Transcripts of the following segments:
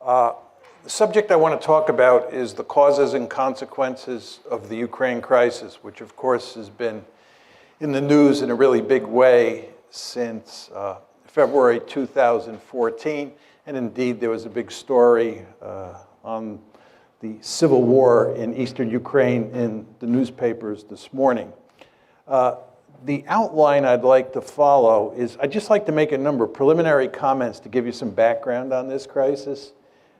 The subject I want to talk about is the causes and consequences of the Ukraine crisis, which of course has been in the news in a really big way since February 2014. And indeed, there was a big story on the civil war in eastern Ukraine in the newspapers this morning. The outline I'd like to follow is I'd just like to make a number of preliminary comments to give you some background on this crisis.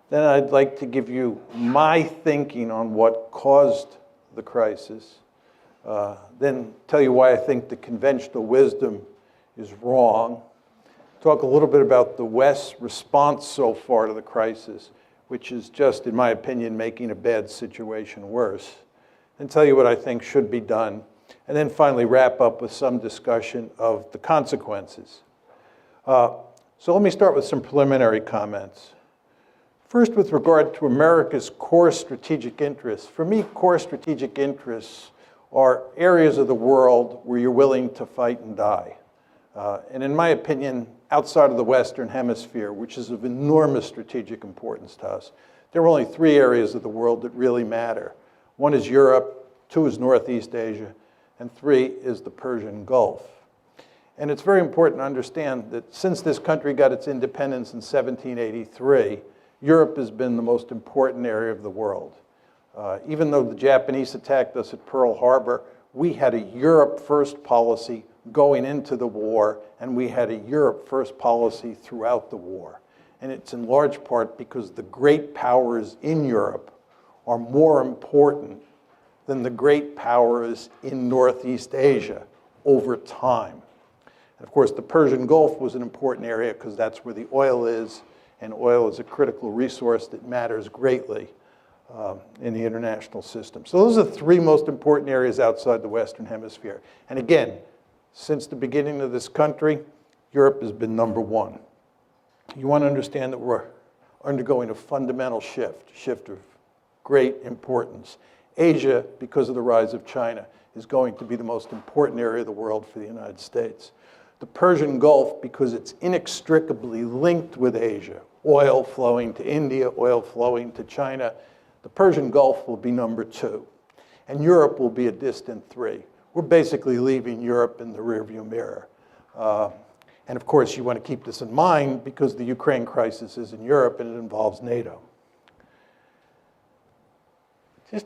Then I'd like to give you my thinking on what caused the crisis. Then tell you why I think the conventional wisdom is wrong. Talk a little bit about the West's response so far to the crisis, which is just, in my opinion, making a bad situation worse. And tell you what I think should be done. And then finally wrap up with some discussion of the consequences. So let me start with some preliminary comments. First, with regard to America's core strategic interests. For me, core strategic interests are areas of the world where you're willing to fight and die. And in my opinion, outside of the Western Hemisphere, which is of enormous strategic importance to us, there are only three areas of the world that really matter. One is Europe, two is Northeast Asia, and three is the Persian Gulf. And it's very important to understand that since this country got its independence in 1783, Europe has been the most important area of the world. Even though the Japanese attacked us at Pearl Harbor, we had a Europe first policy going into the war, and we had a Europe first policy throughout the war. And it's in large part because the great powers in Europe are more important than the great powers in Northeast Asia over time. And of course, the Persian Gulf was an important area because that's where the oil is, and oil is a critical resource that matters greatly in the international system. So those are the three most important areas outside the Western Hemisphere. And again, since the beginning of this country, Europe has been number one. You want to understand that we're undergoing a fundamental shift of great importance. Asia, because of the rise of China, is going to be the most important area of the world for the United States. The Persian Gulf, because it's inextricably linked with Asia, oil flowing to India, oil flowing to China, the Persian Gulf will be number two. And Europe will be a distant three. We're basically leaving Europe in the rearview mirror. And of course, you want to keep this in mind because the Ukraine crisis is in Europe and it involves NATO. Just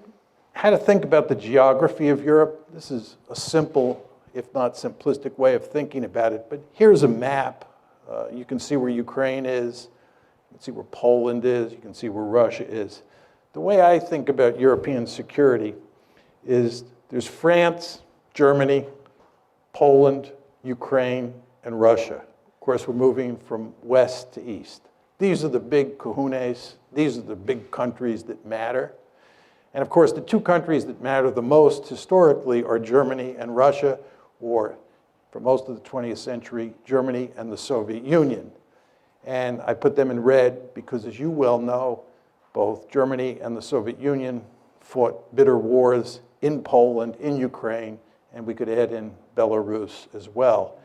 how to think about the geography of Europe. This is a simple, if not simplistic way of thinking about it, but here's a map. You can see where Ukraine is, you can see where Poland is, you can see where Russia is. The way I think about European security is there's France, Germany, Poland, Ukraine, and Russia. Of course, we're moving from west to east. These are the big kahunas. These are the big countries that matter. And of course, the two countries that matter the most historically are Germany and Russia, or for most of the 20th century, Germany and the Soviet Union. And I put them in red because, as you well know, both Germany and the Soviet Union fought bitter wars in Poland, in Ukraine, and we could add in Belarus as well,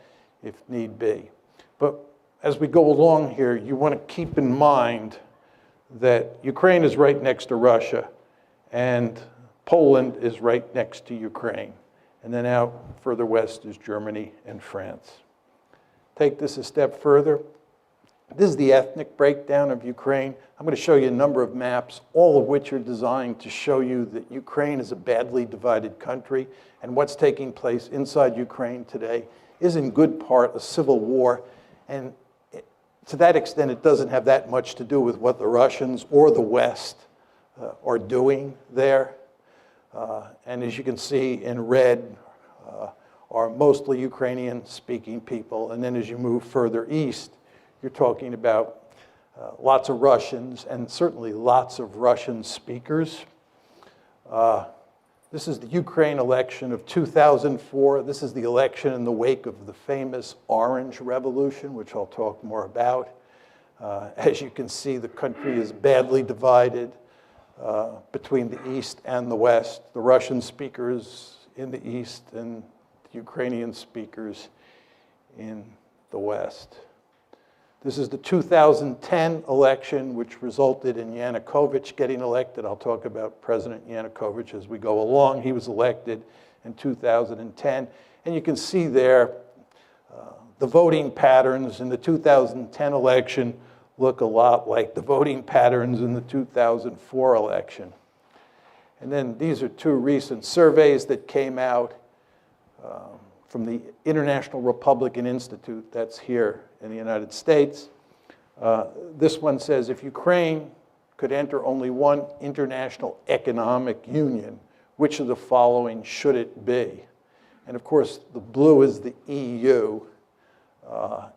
if need be. But as we go along here, you want to keep in mind that Ukraine is right next to Russia, and Poland is right next to Ukraine. And then out further west is Germany and France. Take this a step further. This is the ethnic breakdown of Ukraine. I'm going to show you a number of maps, all of which are designed to show you that Ukraine is a badly divided country, and what's taking place inside Ukraine today is in good part a civil war. And to that extent, it doesn't have that much to do with what the Russians or the West are doing there. And as you can see in red are mostly Ukrainian-speaking people. And then as you move further east, you're talking about lots of Russians and certainly lots of Russian speakers. This is the Ukraine election of 2004. This is the election in the wake of the famous Orange Revolution, which I'll talk more about. As you can see, the country is badly divided between the East and the West. The Russian speakers in the East and the Ukrainian speakers in the West. This is the 2010 election, which resulted in Yanukovych getting elected. I'll talk about President Yanukovych as we go along. He was elected in 2010. And you can see there the voting patterns in the 2010 election look a lot like the voting patterns in the 2004 election. And then these are two recent surveys that came out from the International Republican Institute, that's here in the United States. This one says, if Ukraine could enter only one international economic union, which of the following should it be? And of course, the blue is the EU,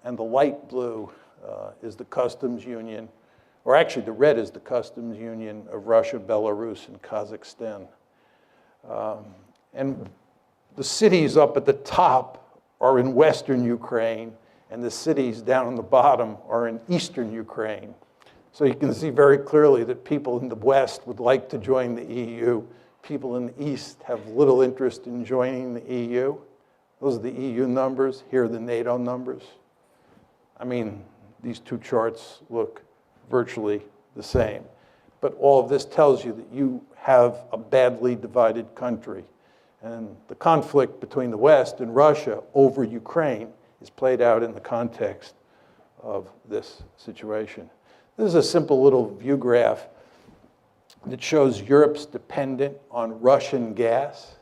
and the light blue is the customs union, or actually the red is the customs union of Russia, Belarus, and Kazakhstan. And the cities up at the top are in Western Ukraine, and the cities down on the bottom are in Eastern Ukraine. So you can see very clearly that people in the West would like to join the EU. People in the East have little interest in joining the EU. Those are the EU numbers. Here are the NATO numbers. I mean, these two charts look virtually the same. But all of this tells you that you have a badly divided country. And the conflict between the West and Russia over Ukraine is played out in the context of this situation. This is a simple little view graph that shows Europe's dependent on Russian gas.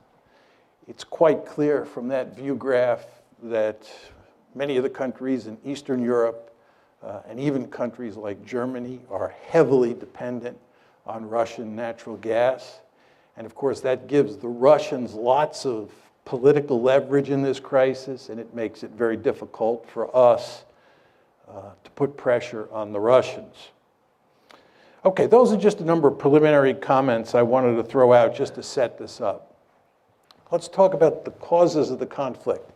It's quite clear from that view graph that many of the countries in Eastern Europe and even countries like Germany are heavily dependent on Russian natural gas. And of course, that gives the Russians lots of political leverage in this crisis, and it makes it very difficult for us to put pressure on the Russians. Okay, those are just a number of preliminary comments I wanted to throw out just to set this up. Let's talk about the causes of the conflict.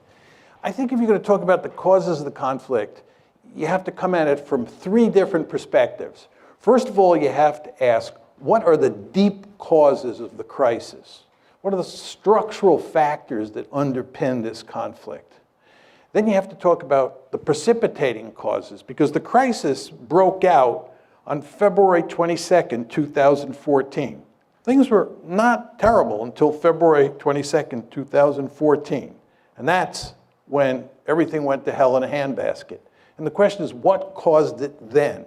I think if you're going to talk about the causes of the conflict, you have to come at it from three different perspectives. First of all, you have to ask, what are the deep causes of the crisis? What are the structural factors that underpin this conflict? Then you have to talk about the precipitating causes, because the crisis broke out on February 22nd, 2014. Things were not terrible until February 22nd, 2014. And that's when everything went to hell in a handbasket. And the question is, what caused it then?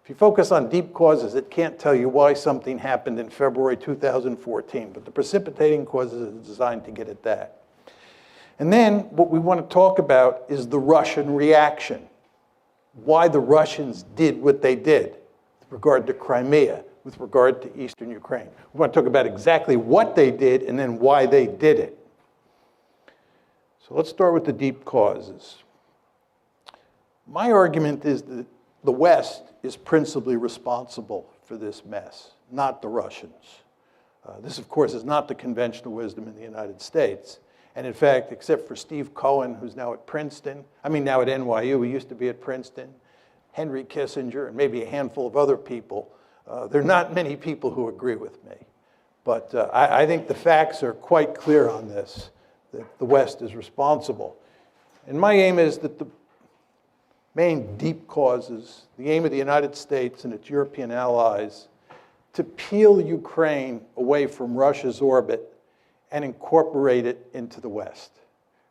If you focus on deep causes, it can't tell you why something happened in February 2014, but the precipitating causes are designed to get at that. And then what we want to talk about is the Russian reaction. Why the Russians did what they did with regard to Crimea, with regard to Eastern Ukraine. We want to talk about exactly what they did and then why they did it. So let's start with the deep causes. My argument is that the West is principally responsible for this mess, not the Russians. This, of course, is not the conventional wisdom in the United States. And in fact, except for Steve Cohen, who's now at Princeton, now at NYU, he used to be at Princeton, Henry Kissinger, and maybe a handful of other people, there are not many people who agree with me. But I think the facts are quite clear on this, that the West is responsible. And my aim is that the main deep causes, the aim of the United States and its European allies, to peel Ukraine away from Russia's orbit and incorporate it into the West.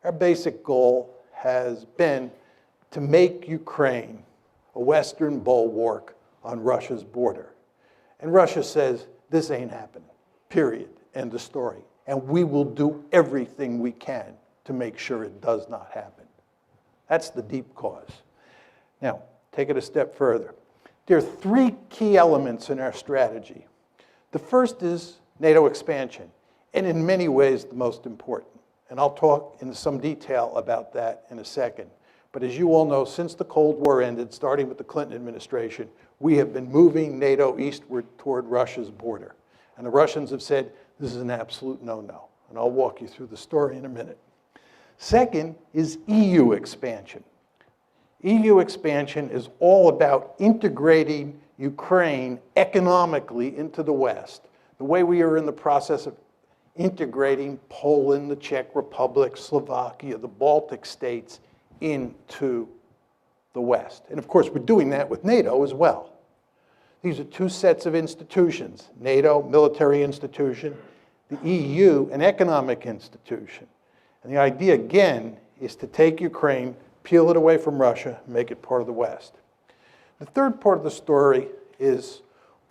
Our basic goal has been to make Ukraine a Western bulwark on Russia's border. And Russia says, this ain't happening, period, end of story. And we will do everything we can to make sure it does not happen. That's the deep cause. Now, take it a step further. There are three key elements in our strategy. The first is NATO expansion, and in many ways the most important. And I'll talk in some detail about that in a second. But as you all know, since the Cold War ended, starting with the Clinton administration, we have been moving NATO eastward toward Russia's border. And the Russians have said, this is an absolute no-no. And I'll walk you through the story in a minute. Second is EU expansion. EU expansion is all about integrating Ukraine economically into the West, the way we are in the process of integrating Poland, the Czech Republic, Slovakia, the Baltic states into the West. And of course, we're doing that with NATO as well. These are two sets of institutions: NATO, military institution; the EU, an economic institution. And the idea, again, is to take Ukraine, peel it away from Russia, make it part of the West. The third part of the story is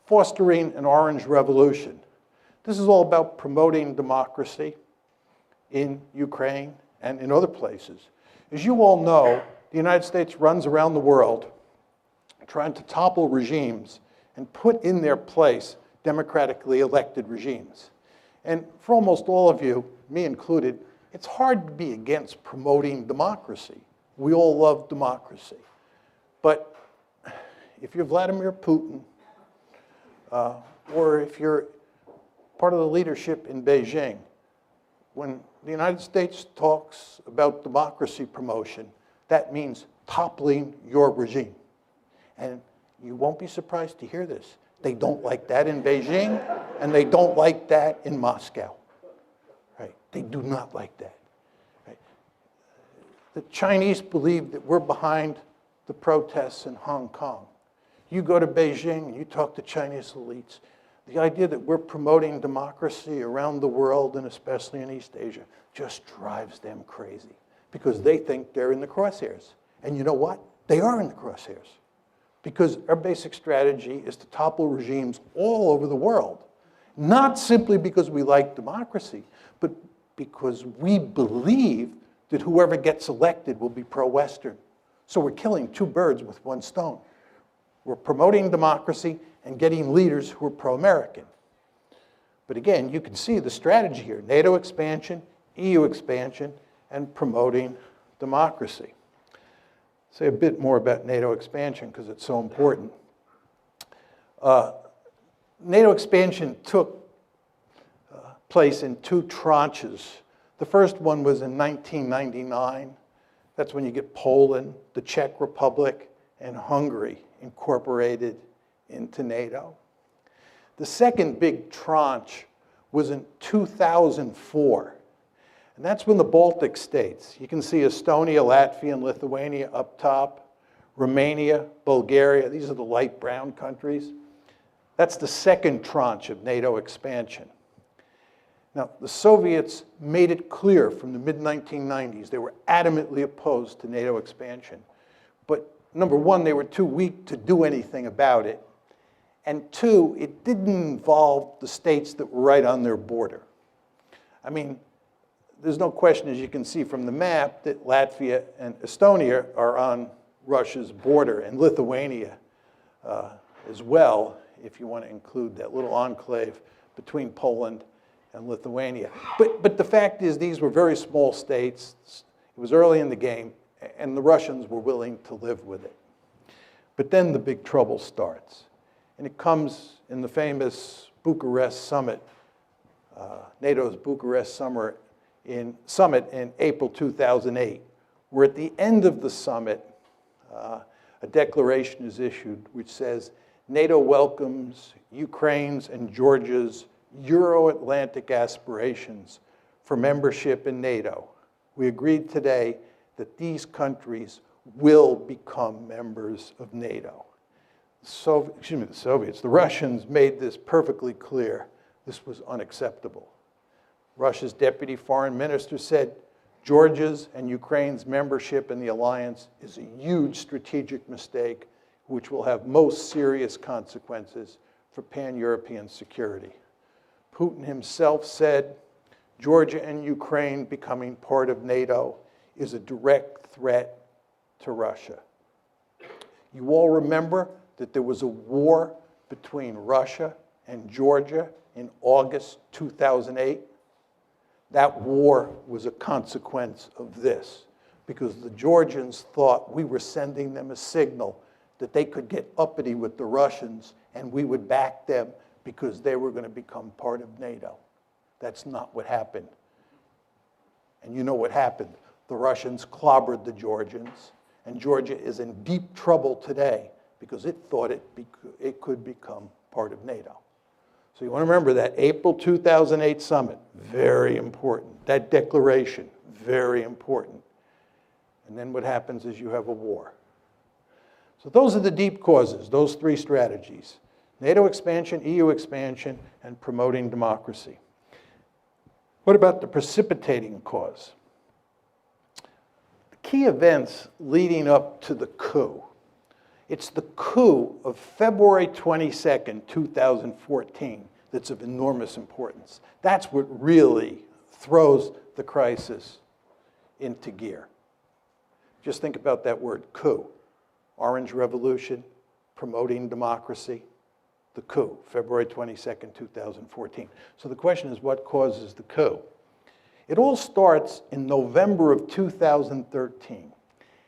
fostering an orange revolution. This is all about promoting democracy in Ukraine and in other places. As you all know, the United States runs around the world trying to topple regimes and put in their place democratically elected regimes. And for almost all of you, me included, it's hard to be against promoting democracy. We all love democracy. But if you're Vladimir Putin, or if you're part of the leadership in Beijing, when the United States talks about democracy promotion, that means toppling your regime. And you won't be surprised to hear this. They don't like that in Beijing, and they don't like that in Moscow. Right? They do not like that. Right? The Chinese believe that we're behind the protests in Hong Kong. You go to Beijing and you talk to Chinese elites, the idea that we're promoting democracy around the world, and especially in East Asia, just drives them crazy, because they think they're in the crosshairs. And you know what? They are in the crosshairs, because our basic strategy is to topple regimes all over the world, not simply because we like democracy, but because we believe that whoever gets elected will be pro-Western. So we're killing two birds with one stone. We're promoting democracy and getting leaders who are pro-American. But again, you can see the strategy here: NATO expansion, EU expansion, and promoting democracy. Say a bit more about NATO expansion because it's so important. NATO expansion took place in two tranches. The first one was in 1999. That's when you get Poland, the Czech Republic, and Hungary incorporated into NATO. The second big tranche was in 2004. And that's when the Baltic states, you can see Estonia, Latvia, and Lithuania up top, Romania, Bulgaria, these are the light brown countries. That's the second tranche of NATO expansion. Now, the Soviets made it clear from the mid-1990s they were adamantly opposed to NATO expansion. But number one, they were too weak to do anything about it. And two, it didn't involve the states that were right on their border. I mean, there's no question, as you can see from the map, that Latvia and Estonia are on Russia's border, and Lithuania as well, if you want to include that little enclave between Poland and Lithuania. But the fact is, these were very small states. It was early in the game, and the Russians were willing to live with it. But then the big trouble starts. And it comes in the famous Bucharest summit, NATO's Bucharest summit in April 2008, where at the end of the summit, a declaration is issued which says, NATO welcomes Ukraine's and Georgia's Euro-Atlantic aspirations for membership in NATO. We agreed today that these countries will become members of NATO. The Russians made this perfectly clear. This was unacceptable. Russia's deputy foreign minister said, Georgia's and Ukraine's membership in the alliance is a huge strategic mistake which will have most serious consequences for pan-European security. Putin himself said, Georgia and Ukraine becoming part of NATO is a direct threat to Russia. You all remember that there was a war between Russia and Georgia in August 2008? That war was a consequence of this, because the Georgians thought we were sending them a signal that they could get uppity with the Russians and we would back them because they were going to become part of NATO. That's not what happened. And you know what happened. The Russians clobbered the Georgians, and Georgia is in deep trouble today because it thought it could become part of NATO. So you want to remember that April 2008 summit, very important. That declaration, very important. And then what happens is you have a war. So those are the deep causes, those three strategies: NATO expansion, EU expansion, and promoting democracy. What about the precipitating cause? The key events leading up to the coup. It's the coup of February 22nd, 2014 that's of enormous importance. That's what really throws the crisis into gear. Just think about that word, coup. Orange Revolution, promoting democracy, the coup, February 22nd, 2014. So the question is, what causes the coup? It all starts in November of 2013.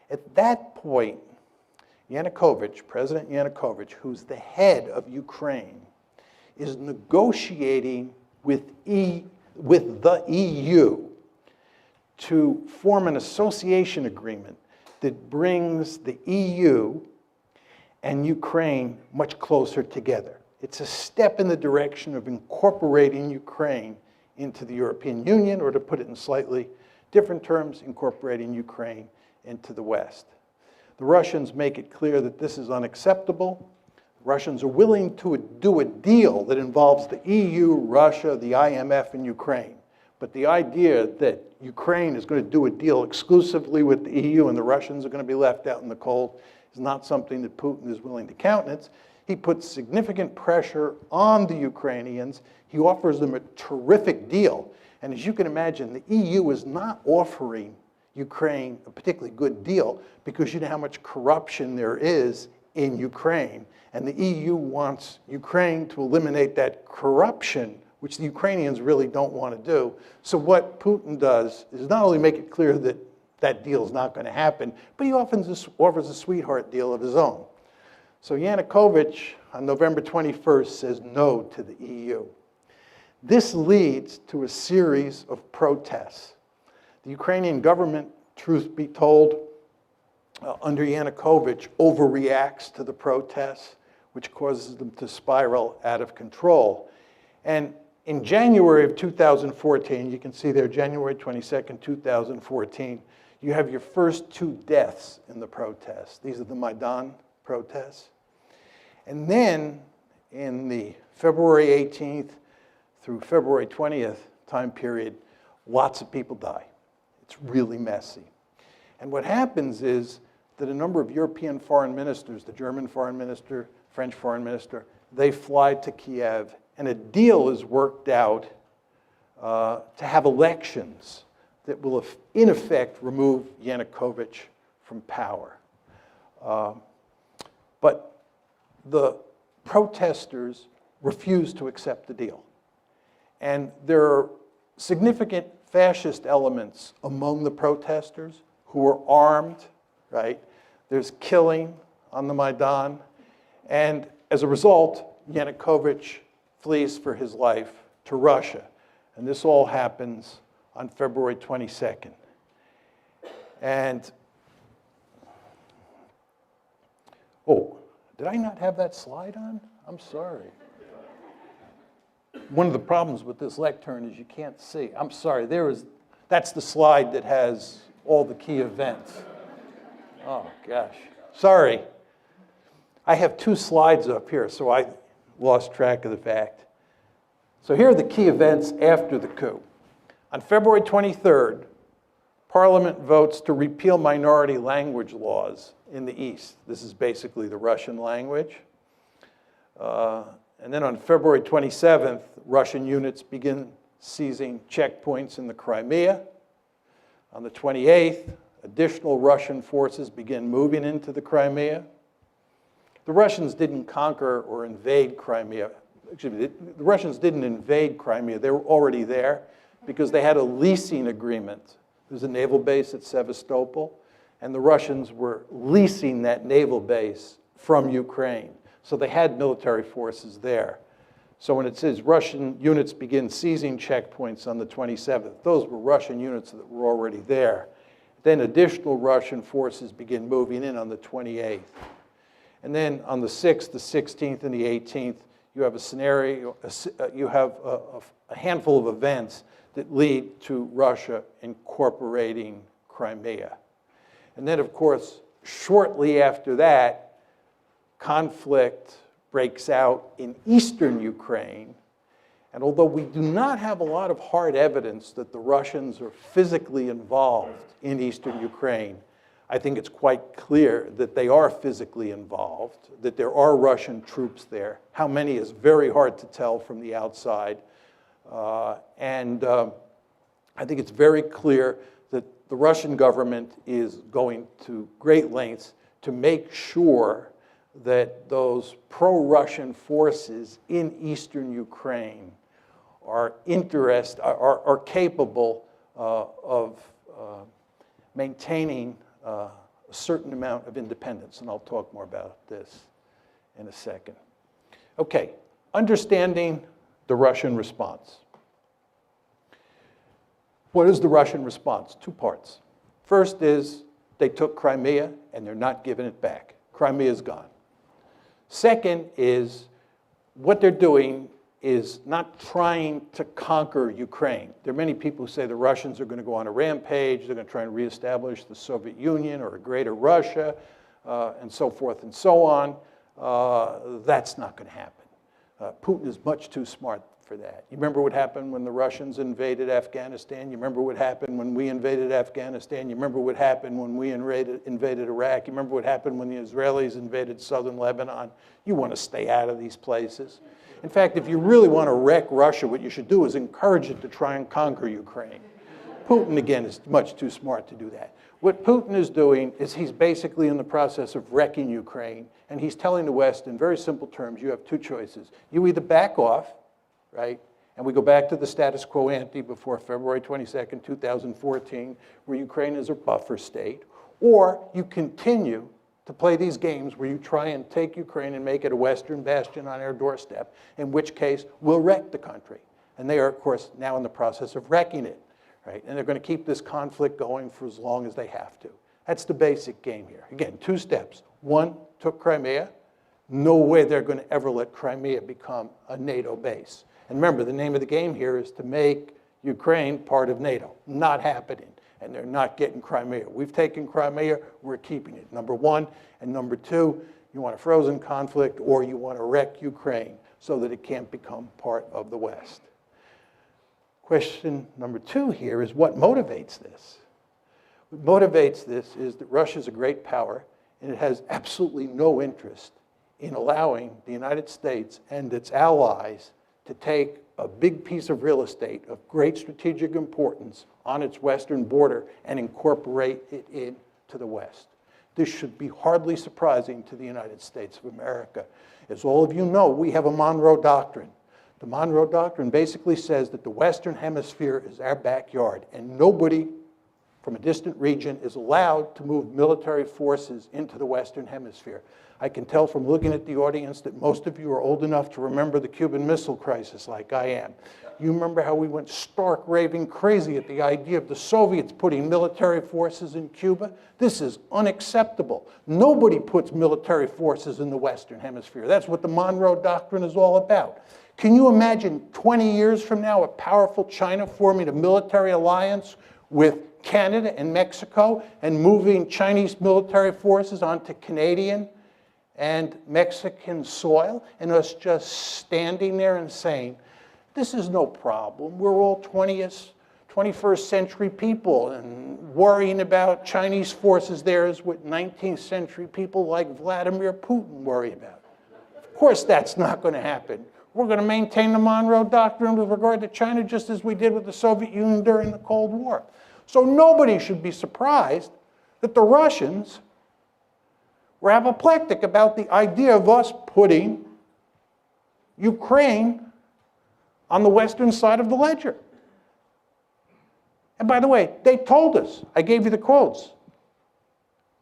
At that point, Yanukovych, President Yanukovych, who's the head of Ukraine, is negotiating with the EU to form an association agreement that brings the EU and Ukraine much closer together. It's a step in the direction of incorporating Ukraine into the European Union, or to put it in slightly different terms, incorporating Ukraine into the West. The Russians make it clear that this is unacceptable. The Russians are willing to do a deal that involves the EU, Russia, the IMF, and Ukraine. But the idea that Ukraine is going to do a deal exclusively with the EU and the Russians are going to be left out in the cold is not something that Putin is willing to countenance. He puts significant pressure on the Ukrainians. He offers them a terrific deal. And as you can imagine, the EU is not offering Ukraine a particularly good deal because you know how much corruption there is in Ukraine. And the EU wants Ukraine to eliminate that corruption, which the Ukrainians really don't want to do. So what Putin does is not only make it clear that that deal is not going to happen, but he often offers a sweetheart deal of his own. So Yanukovych, on November 21st, says no to the EU. This leads to a series of protests. The Ukrainian government, truth be told, under Yanukovych, overreacts to the protests, which causes them to spiral out of control. And in January of 2014, you can see there, January 22nd, 2014, you have your first two deaths in the protests. These are the Maidan protests. And then in the February 18th through February 20th time period, lots of people die. It's really messy. And what happens is that a number of European foreign ministers, the German foreign minister, French foreign minister, they fly to Kiev, and a deal is worked out to have elections that will, in effect, remove Yanukovych from power. But the protesters refuse to accept the deal. And there are significant fascist elements among the protesters who are armed, right? There's killing on the Maidan. And as a result, Yanukovych flees for his life to Russia. And this all happens on February 22nd. And, oh, did I not have that slide on? I'm sorry. One of the problems with this lectern is you can't see. I'm sorry, that's the slide that has all the key events. Oh, gosh. Sorry. I have two slides up here, so I lost track of the fact. So here are the key events after the coup. On February 23rd, Parliament votes to repeal minority language laws in the East. This is basically the Russian language. And then on February 27th, Russian units begin seizing checkpoints in the Crimea. On the 28th, additional Russian forces begin moving into the Crimea. The Russians didn't conquer or invade Crimea. Excuse me, the Russians didn't invade Crimea. They were already there because they had a leasing agreement. There's a naval base at Sevastopol, and the Russians were leasing that naval base from Ukraine. So they had military forces there. So when it says Russian units begin seizing checkpoints on the 27th, those were Russian units that were already there. Then additional Russian forces begin moving in on the 28th. And then on the 6th, the 16th, and the 18th, you have a scenario, you have a handful of events that lead to Russia incorporating Crimea. And then, of course, shortly after that, conflict breaks out in eastern Ukraine. And although we do not have a lot of hard evidence that the Russians are physically involved in eastern Ukraine, I think it's quite clear that they are physically involved, that there are Russian troops there. How many is very hard to tell from the outside. I think it's very clear that the Russian government is going to great lengths to make sure that those pro-Russian forces in eastern Ukraine are capable of maintaining a certain amount of independence. And I'll talk more about this in a second. Okay, understanding the Russian response. What is the Russian response? Two parts. First is they took Crimea and they're not giving it back. Crimea is gone. Second is what they're doing is not trying to conquer Ukraine. There are many people who say the Russians are going to go on a rampage, they're going to try and reestablish the Soviet Union or a greater Russia, and so forth and so on. That's not going to happen. Putin is much too smart for that. You remember what happened when the Russians invaded Afghanistan? You remember what happened when we invaded Afghanistan? You remember what happened when we invaded Iraq? You remember what happened when the Israelis invaded southern Lebanon? You want to stay out of these places. In fact, if you really want to wreck Russia, what you should do is encourage it to try and conquer Ukraine. Putin, again, is much too smart to do that. What Putin is doing is he's basically in the process of wrecking Ukraine, and he's telling the West in very simple terms, you have two choices. You either back off, right, and we go back to the status quo ante before February 22nd, 2014, where Ukraine is a buffer state, or you continue to play these games where you try and take Ukraine and make it a Western bastion on our doorstep, in which case we'll wreck the country. And they are, of course, now in the process of wrecking it, right? And they're going to keep this conflict going for as long as they have to. That's the basic game here. Again, two steps. One, took Crimea. No way they're going to ever let Crimea become a NATO base. And remember, the name of the game here is to make Ukraine part of NATO. Not happening. And they're not getting Crimea. We've taken Crimea, we're keeping it, number one. And number two, you want a frozen conflict or you want to wreck Ukraine so that it can't become part of the West. Question number two here is what motivates this? What motivates this is that Russia is a great power and it has absolutely no interest in allowing the United States and its allies to take a big piece of real estate of great strategic importance on its western border and incorporate it into the West. This should be hardly surprising to the United States of America. As all of you know, we have a Monroe Doctrine. The Monroe Doctrine basically says that the Western Hemisphere is our backyard, and nobody from a distant region is allowed to move military forces into the Western Hemisphere. I can tell from looking at the audience that most of you are old enough to remember the Cuban Missile Crisis like I am. You remember how we went stark raving crazy at the idea of the Soviets putting military forces in Cuba? This is unacceptable. Nobody puts military forces in the Western Hemisphere. That's what the Monroe Doctrine is all about. Can you imagine 20 years from now a powerful China forming a military alliance with Canada and Mexico and moving Chinese military forces onto Canadian and Mexican soil, and us just standing there and saying, this is no problem. We're all 21st century people, and worrying about Chinese forces there is what 19th century people like Vladimir Putin worry about. Of course that's not going to happen. We're going to maintain the Monroe Doctrine with regard to China just as we did with the Soviet Union during the Cold War. So nobody should be surprised that the Russians were apoplectic about the idea of us putting Ukraine on the western side of the ledger. And by the way, they told us, I gave you the quotes,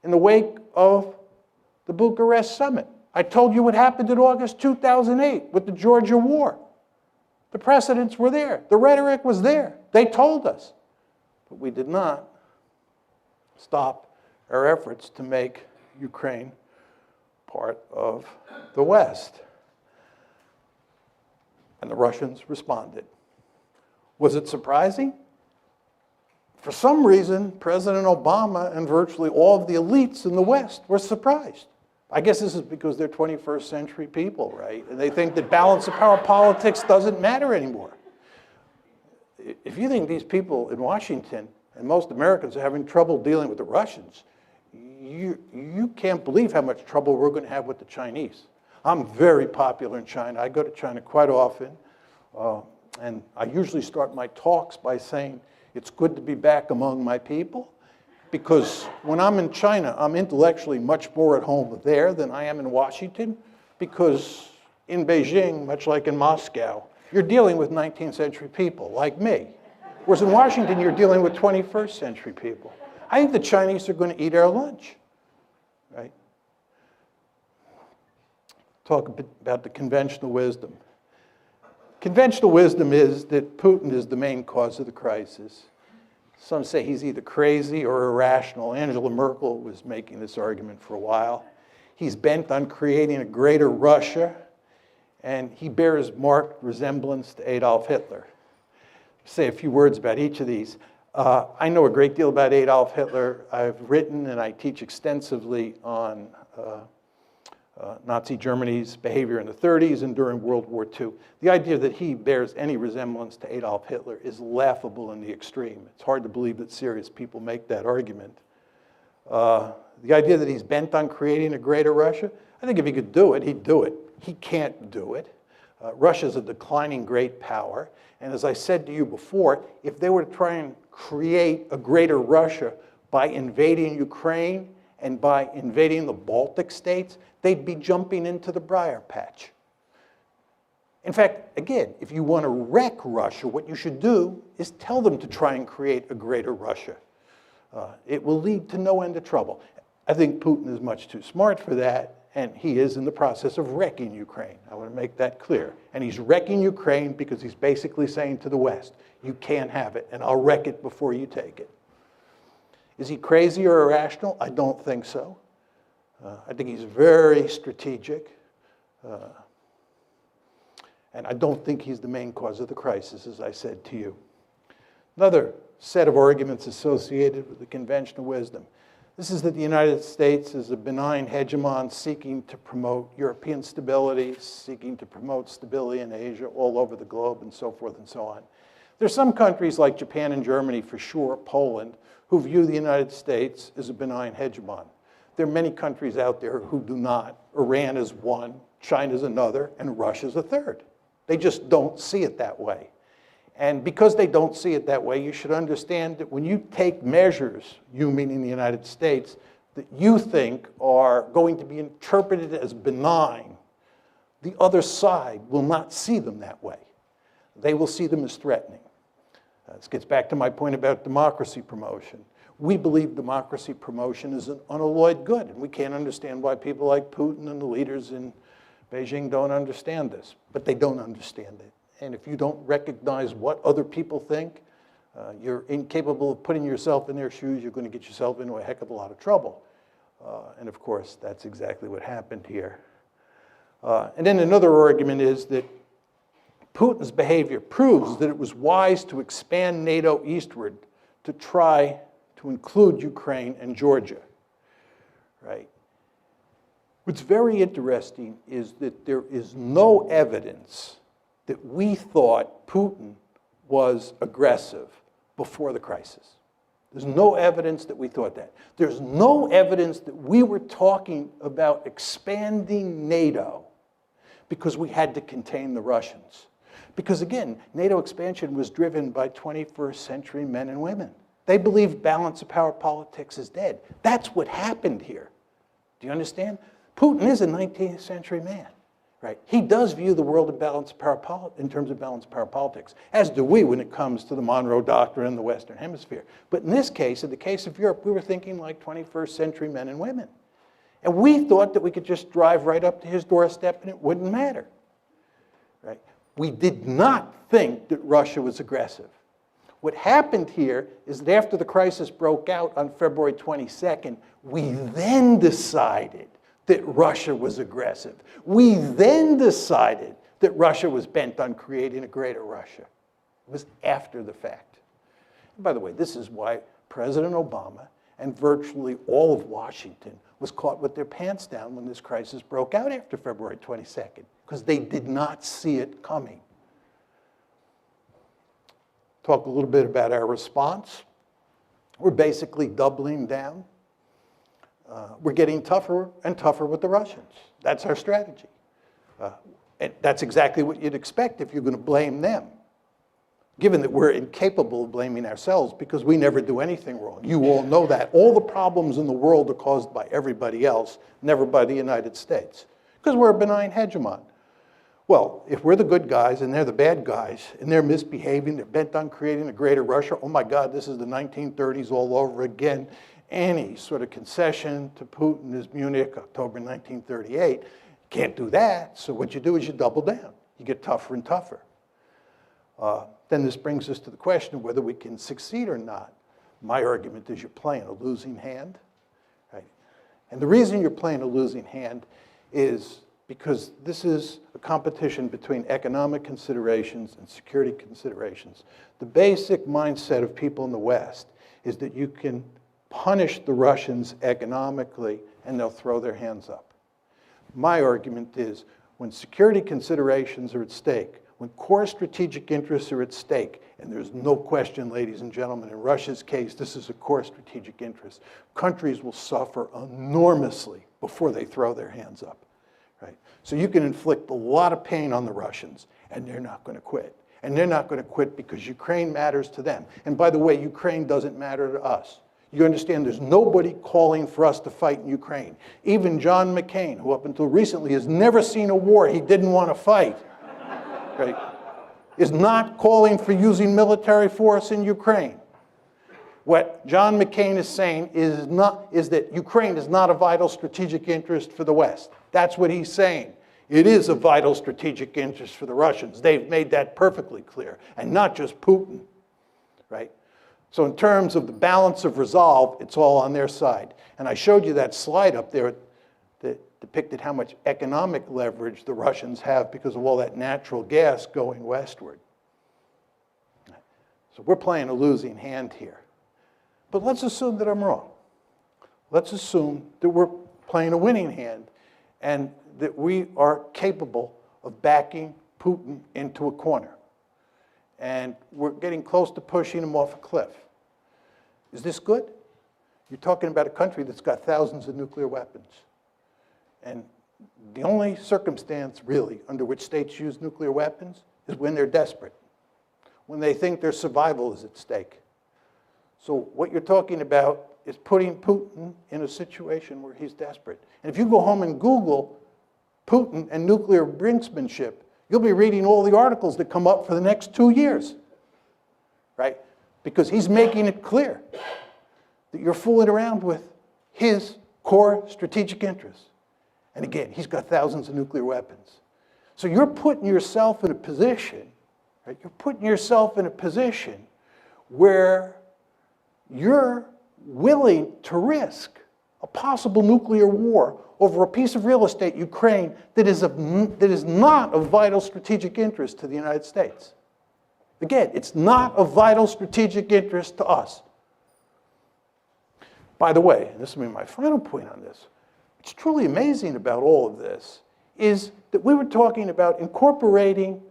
in the wake of the Bucharest summit. I told you what happened in August 2008 with the Georgia war. The precedents were there. The rhetoric was there. They told us. But we did not stop our efforts to make Ukraine part of the West. And the Russians responded. Was it surprising? For some reason, President Obama and virtually all of the elites in the West were surprised. I guess this is because they're 21st century people, right? And they think that balance of power politics doesn't matter anymore. If you think these people in Washington and most Americans are having trouble dealing with the Russians, you can't believe how much trouble we're going to have with the Chinese. I'm very popular in China. I go to China quite often. And I usually start my talks by saying, it's good to be back among my people. Because when I'm in China, I'm intellectually much more at home there than I am in Washington. Because in Beijing, much like in Moscow, you're dealing with 19th century people like me. Whereas in Washington, you're dealing with 21st century people. I think the Chinese are going to eat our lunch, right? Talk a bit about the conventional wisdom. Conventional wisdom is that Putin is the main cause of the crisis. Some say he's either crazy or irrational. Angela Merkel was making this argument for a while. He's bent on creating a greater Russia, and he bears marked resemblance to Adolf Hitler. Say a few words about each of these. I know a great deal about Adolf Hitler. I've written and I teach extensively on Nazi Germany's behavior in the 30s and during World War II. The idea that he bears any resemblance to Adolf Hitler is laughable in the extreme. It's hard to believe that serious people make that argument. The idea that he's bent on creating a greater Russia, I think if he could do it, he'd do it. He can't do it. Russia's a declining great power. And as I said to you before, if they were to try and create a greater Russia by invading Ukraine and by invading the Baltic states, they'd be jumping into the briar patch. In fact, again, if you want to wreck Russia, what you should do is tell them to try and create a greater Russia. It will lead to no end of trouble. I think Putin is much too smart for that, and he is in the process of wrecking Ukraine. I want to make that clear. And he's wrecking Ukraine because he's basically saying to the West, you can't have it, and I'll wreck it before you take it. Is he crazy or irrational? I don't think so. I think he's very strategic. And I don't think he's the main cause of the crisis, as I said to you. Another set of arguments associated with the conventional wisdom. This is that the United States is a benign hegemon seeking to promote European stability, seeking to promote stability in Asia, all over the globe, and so forth and so on. There's some countries like Japan and Germany, for sure, Poland, who view the United States as a benign hegemon. There are many countries out there who do not. Iran is one, China's another, and Russia's a third. They just don't see it that way. And because they don't see it that way, you should understand that when you take measures, you meaning the United States, that you think are going to be interpreted as benign, the other side will not see them that way. They will see them as threatening. This gets back to my point about democracy promotion. We believe democracy promotion is an unalloyed good, and we can't understand why people like Putin and the leaders in Beijing don't understand this, but they don't understand it. And if you don't recognize what other people think, you're incapable of putting yourself in their shoes, you're going to get yourself into a heck of a lot of trouble. And of course, that's exactly what happened here. And then another argument is that Putin's behavior proves that it was wise to expand NATO eastward to try to include Ukraine and Georgia, right? What's very interesting is that there is no evidence that we thought Putin was aggressive before the crisis. There's no evidence that we thought that. There's no evidence that we were talking about expanding NATO because we had to contain the Russians. Because again, NATO expansion was driven by 21st century men and women. They believed balance of power politics is dead. That's what happened here. Do you understand? Putin is a 19th century man. Right. He does view the world in terms of balanced power politics, as do we when it comes to the Monroe Doctrine in the Western Hemisphere. But in this case, in the case of Europe, we were thinking like 21st century men and women. And we thought that we could just drive right up to his doorstep and it wouldn't matter. Right? We did not think that Russia was aggressive. What happened here is that after the crisis broke out on February 22nd, we then decided that Russia was aggressive. We then decided that Russia was bent on creating a greater Russia. It was after the fact. And by the way, this is why President Obama and virtually all of Washington was caught with their pants down when this crisis broke out after February 22nd, because they did not see it coming. Talk a little bit about our response. We're basically doubling down. We're getting tougher and tougher with the Russians. That's our strategy. And that's exactly what you'd expect if you're going to blame them, given that we're incapable of blaming ourselves because we never do anything wrong. You all know that. All the problems in the world are caused by everybody else, never by the United States, because we're a benign hegemon. Well, if we're the good guys and they're the bad guys and they're misbehaving, they're bent on creating a greater Russia, oh my God, this is the 1930s all over again. Any sort of concession to Putin is Munich, October 1938. Can't do that, so what you do is you double down. You get tougher and tougher. Then this brings us to the question of whether we can succeed or not. My argument is you're playing a losing hand. Right? And the reason you're playing a losing hand is because this is a competition between economic considerations and security considerations. The basic mindset of people in the West is that you can punish the Russians economically and they'll throw their hands up. My argument is when security considerations are at stake, when core strategic interests are at stake, and there's no question, ladies and gentlemen, in Russia's case, this is a core strategic interest, countries will suffer enormously before they throw their hands up. Right? So you can inflict a lot of pain on the Russians, and they're not going to quit. And they're not going to quit because Ukraine matters to them. And by the way, Ukraine doesn't matter to us. You understand there's nobody calling for us to fight in Ukraine. Even John McCain, who up until recently has never seen a war he didn't want to fight, right, is not calling for using military force in Ukraine. What John McCain is saying is that Ukraine is not a vital strategic interest for the West. That's what he's saying. It is a vital strategic interest for the Russians. They've made that perfectly clear, and not just Putin, right? So in terms of the balance of resolve, it's all on their side. And I showed you that slide up there that depicted how much economic leverage the Russians have because of all that natural gas going westward. So we're playing a losing hand here. But let's assume that I'm wrong. Let's assume that we're playing a winning hand and that we are capable of backing Putin into a corner. And we're getting close to pushing him off a cliff. Is this good? You're talking about a country that's got thousands of nuclear weapons. And the only circumstance, really, under which states use nuclear weapons is when they're desperate, when they think their survival is at stake. So what you're talking about is putting Putin in a situation where he's desperate. And if you go home and Google Putin and nuclear brinksmanship, you'll be reading all the articles that come up for the next 2 years, right? Because he's making it clear that you're fooling around with his core strategic interests. And again, he's got thousands of nuclear weapons. So you're putting yourself in a position, right? You're putting yourself in a position where you're willing to risk a possible nuclear war over a piece of real estate, Ukraine, that is not of vital strategic interest to the United States. Again, it's not of vital strategic interest to us. By the way, and this will be my final point on this, what's truly amazing about all of this is that we were talking about incorporating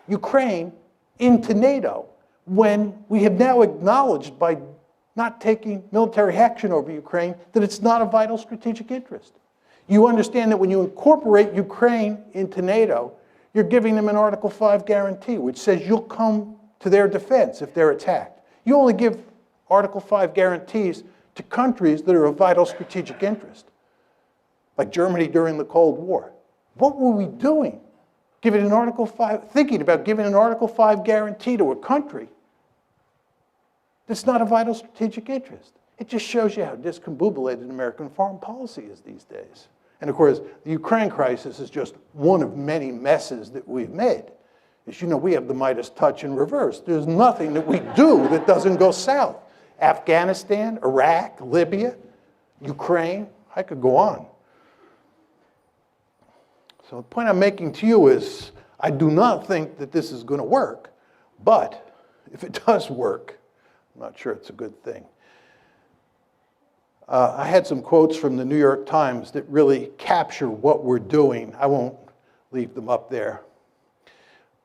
Ukraine into NATO when we have now acknowledged by not taking military action over Ukraine that it's not a vital strategic interest. You understand that when you incorporate Ukraine into NATO, you're giving them an Article 5 guarantee, which says you'll come to their defense if they're attacked. You only give Article 5 guarantees to countries that are of vital strategic interest, like Germany during the Cold War. What were we doing? Giving an Article 5, thinking about giving an Article 5 guarantee to a country that's not a vital strategic interest. It just shows you how discombobulated American foreign policy is these days. And of course, the Ukraine crisis is just one of many messes that we've made. As you know, we have the Midas touch in reverse. There's nothing that we do that doesn't go south. Afghanistan, Iraq, Libya, Ukraine, I could go on. So the point I'm making to you is, I do not think that this is going to work, but if it does work, I'm not sure it's a good thing. I had some quotes from the New York Times that really capture what we're doing. I won't leave them up there,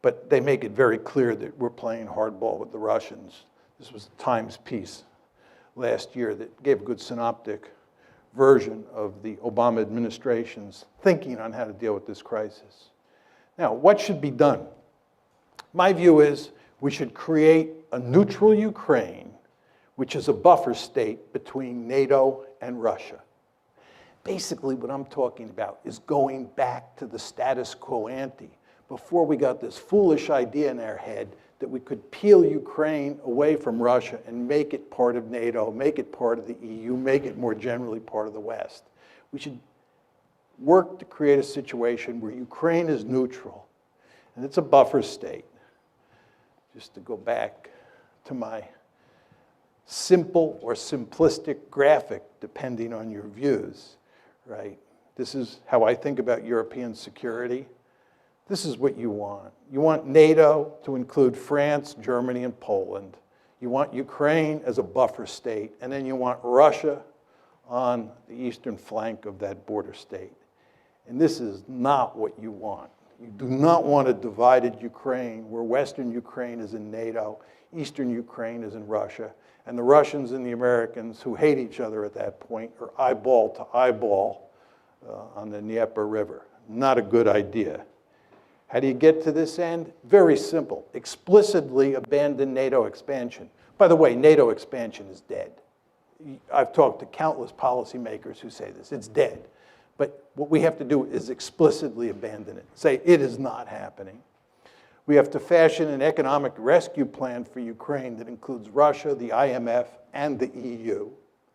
but they make it very clear that we're playing hardball with the Russians. This was the Times piece last year that gave a good synoptic version of the Obama administration's thinking on how to deal with this crisis. Now, what should be done? My view is we should create a neutral Ukraine, which is a buffer state between NATO and Russia. Basically, what I'm talking about is going back to the status quo ante, before we got this foolish idea in our head that we could peel Ukraine away from Russia and make it part of NATO, make it part of the EU, make it more generally part of the West. We should work to create a situation where Ukraine is neutral, and it's a buffer state. Just to go back to my simple or simplistic graphic, depending on your views, right? This is how I think about European security. This is what you want. You want NATO to include France, Germany, and Poland. You want Ukraine as a buffer state, and then you want Russia on the eastern flank of that border state. And this is not what you want. You do not want a divided Ukraine where Western Ukraine is in NATO, Eastern Ukraine is in Russia, and the Russians and the Americans, who hate each other at that point, are eyeball to eyeball on the Dnieper River. Not a good idea. How do you get to this end? Very simple. Explicitly abandon NATO expansion. By the way, NATO expansion is dead. I've talked to countless policymakers who say this. It's dead. But what we have to do is explicitly abandon it. Say it is not happening. We have to fashion an economic rescue plan for Ukraine that includes Russia, the IMF, and the EU.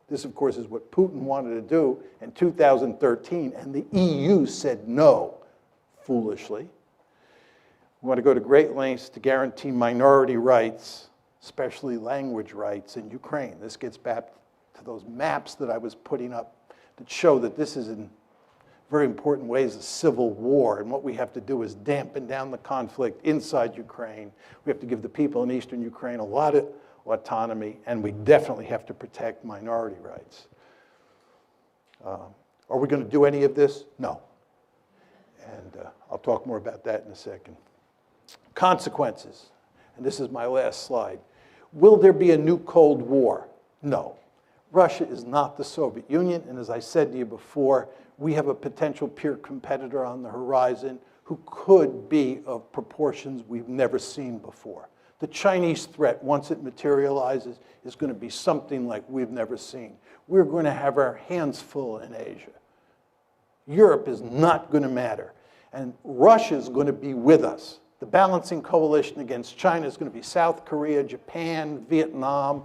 This, of course, is what Putin wanted to do in 2013, and the EU said no, foolishly. We want to go to great lengths to guarantee minority rights, especially language rights in Ukraine. This gets back to those maps that I was putting up that show that this is in very important ways a civil war, and what we have to do is dampen down the conflict inside Ukraine. We have to give the people in eastern Ukraine a lot of autonomy, and we definitely have to protect minority rights. Are we going to do any of this? No. And I'll talk more about that in a second. Consequences, and this is my last slide. Will there be a new Cold War? No. Russia is not the Soviet Union, and as I said to you before, we have a potential peer competitor on the horizon who could be of proportions we've never seen before. The Chinese threat, once it materializes, is going to be something like we've never seen. We're going to have our hands full in Asia. Europe is not going to matter, and Russia is going to be with us. The balancing coalition against China is going to be South Korea, Japan, Vietnam,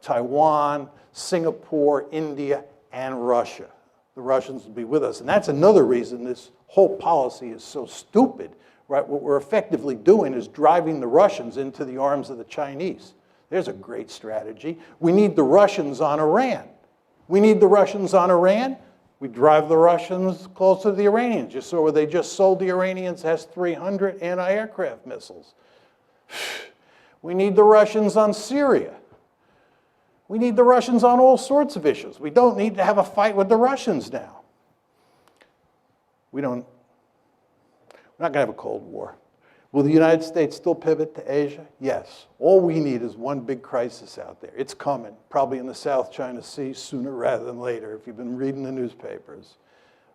Taiwan, Singapore, India, and Russia. The Russians will be with us. And that's another reason this whole policy is so stupid, right? What we're effectively doing is driving the Russians into the arms of the Chinese. There's a great strategy. We need the Russians on Iran. We need the Russians on Iran. We drive the Russians close to the Iranians. You saw where they just sold the Iranians S-300 anti-aircraft missiles. We need the Russians on Syria. We need the Russians on all sorts of issues. We don't need to have a fight with the Russians now. We're not going to have a Cold War. Will the United States still pivot to Asia? Yes. All we need is one big crisis out there. It's coming, probably in the South China Sea sooner rather than later, if you've been reading the newspapers.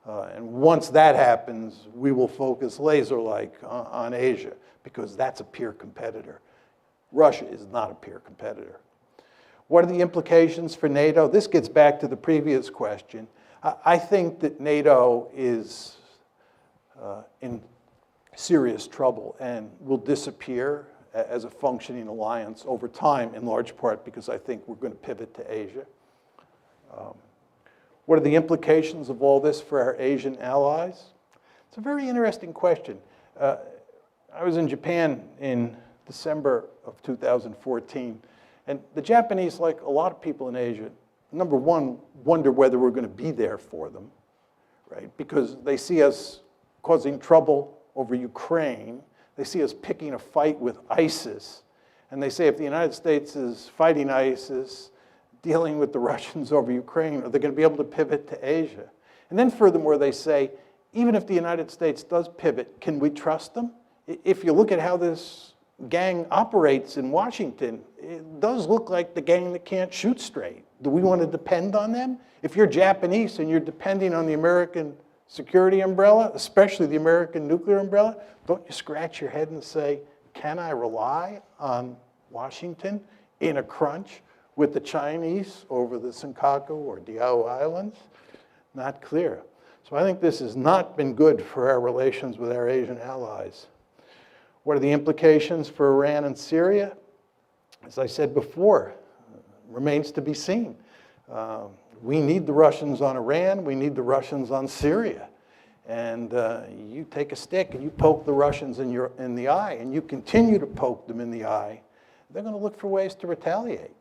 And once that happens, we will focus laser-like on Asia, because that's a peer competitor. Russia is not a peer competitor. What are the implications for NATO? This gets back to the previous question. I think that NATO is in serious trouble and will disappear as a functioning alliance over time, in large part because I think we're going to pivot to Asia. What are the implications of all this for our Asian allies? It's a very interesting question. I was in Japan in December of 2014. And the Japanese, like a lot of people in Asia, number one, wonder whether we're going to be there for them, right? Because they see us causing trouble over Ukraine. They see us picking a fight with ISIS. And they say if the United States is fighting ISIS, dealing with the Russians over Ukraine? Are they going to be able to pivot to Asia? And then furthermore, they say, even if the United States does pivot, can we trust them? If you look at how this gang operates in Washington, it does look like the gang that can't shoot straight. Do we want to depend on them? If you're Japanese and you're depending on the American security umbrella, especially the American nuclear umbrella, don't you scratch your head and say, can I rely on Washington in a crunch with the Chinese over the Senkaku or Diaoyu Islands? Not clear. So I think this has not been good for our relations with our Asian allies. What are the implications for Iran and Syria? As I said before, remains to be seen. We need the Russians on Iran. We need the Russians on Syria. And you take a stick and you poke the Russians in the eye, and you continue to poke them in the eye, they're going to look for ways to retaliate.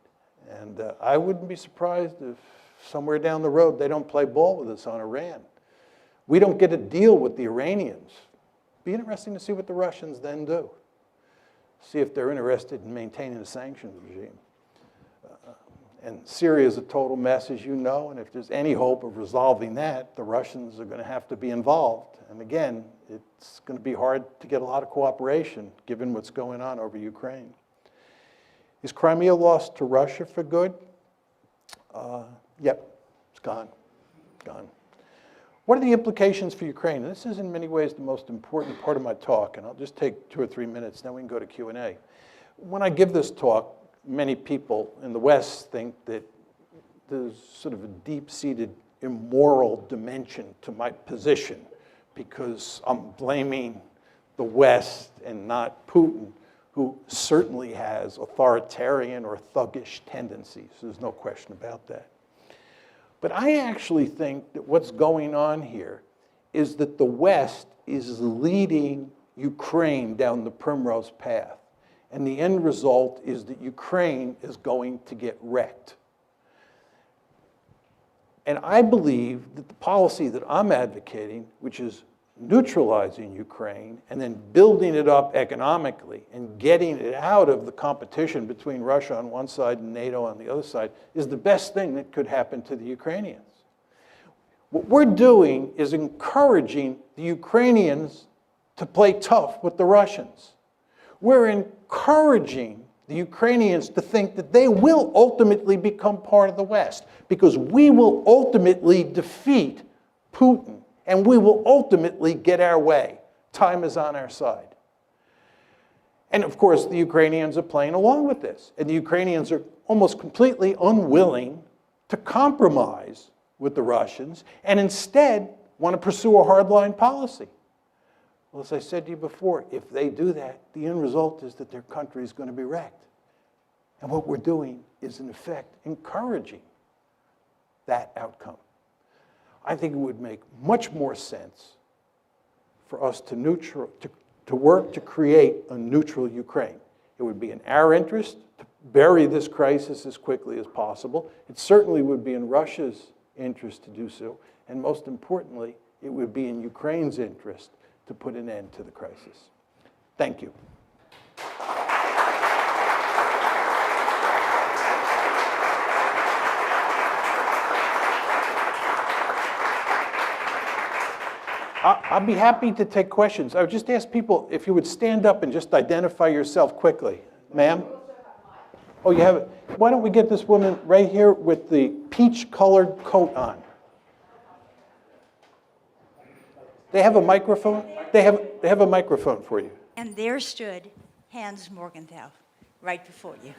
And I wouldn't be surprised if somewhere down the road they don't play ball with us on Iran. We don't get a deal with the Iranians. Be interesting to see what the Russians then do. See if they're interested in maintaining a sanctions regime. And Syria is a total mess, as you know, and if there's any hope of resolving that, the Russians are going to have to be involved. And again, it's going to be hard to get a lot of cooperation, given what's going on over Ukraine. Is Crimea lost to Russia for good? Yep, it's gone, gone. What are the implications for Ukraine? And this is in many ways the most important part of my talk, and I'll just take 2 or 3 minutes, then we can go to Q&A. When I give this talk, many people in the West think that there's sort of a deep-seated immoral dimension to my position because I'm blaming the West and not Putin, who certainly has authoritarian or thuggish tendencies. There's no question about that. But I actually think that what's going on here is that the West is leading Ukraine down the primrose path. And the end result is that Ukraine is going to get wrecked. And I believe that the policy that I'm advocating, which is neutralizing Ukraine and then building it up economically and getting it out of the competition between Russia on one side and NATO on the other side, is the best thing that could happen to the Ukrainians. What we're doing is encouraging the Ukrainians to play tough with the Russians. We're encouraging the Ukrainians to think that they will ultimately become part of the West because we will ultimately defeat Putin and we will ultimately get our way. Time is on our side. And of course, the Ukrainians are playing along with this. And the Ukrainians are almost completely unwilling to compromise with the Russians and instead want to pursue a hardline policy. Well, as I said to you before, if they do that, the end result is that their country is going to be wrecked. And what we're doing is, in effect, encouraging that outcome. I think it would make much more sense for us to work to create a neutral Ukraine. It would be in our interest to bury this crisis as quickly as possible. It certainly would be in Russia's interest to do so. And most importantly, it would be in Ukraine's interest to put an end to the crisis. Thank you. I'll be happy to take questions. I would just ask people if you would stand up and just identify yourself quickly. Ma'am? Oh, you have it. Why don't we get this woman right here with the peach-colored coat on? They have a microphone? They have a microphone for you. And there stood Hans Morgenthau right before you,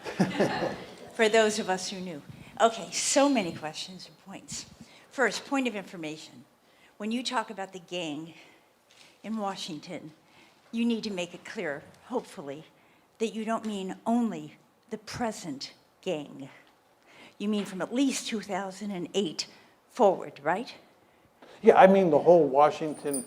for those of us who knew. Okay, so many questions and points. First, point of information. When you talk about the gang in Washington, you need to make it clear, hopefully, that you don't mean only the present gang. You mean from at least 2008 forward, right? Yeah, I mean the whole Washington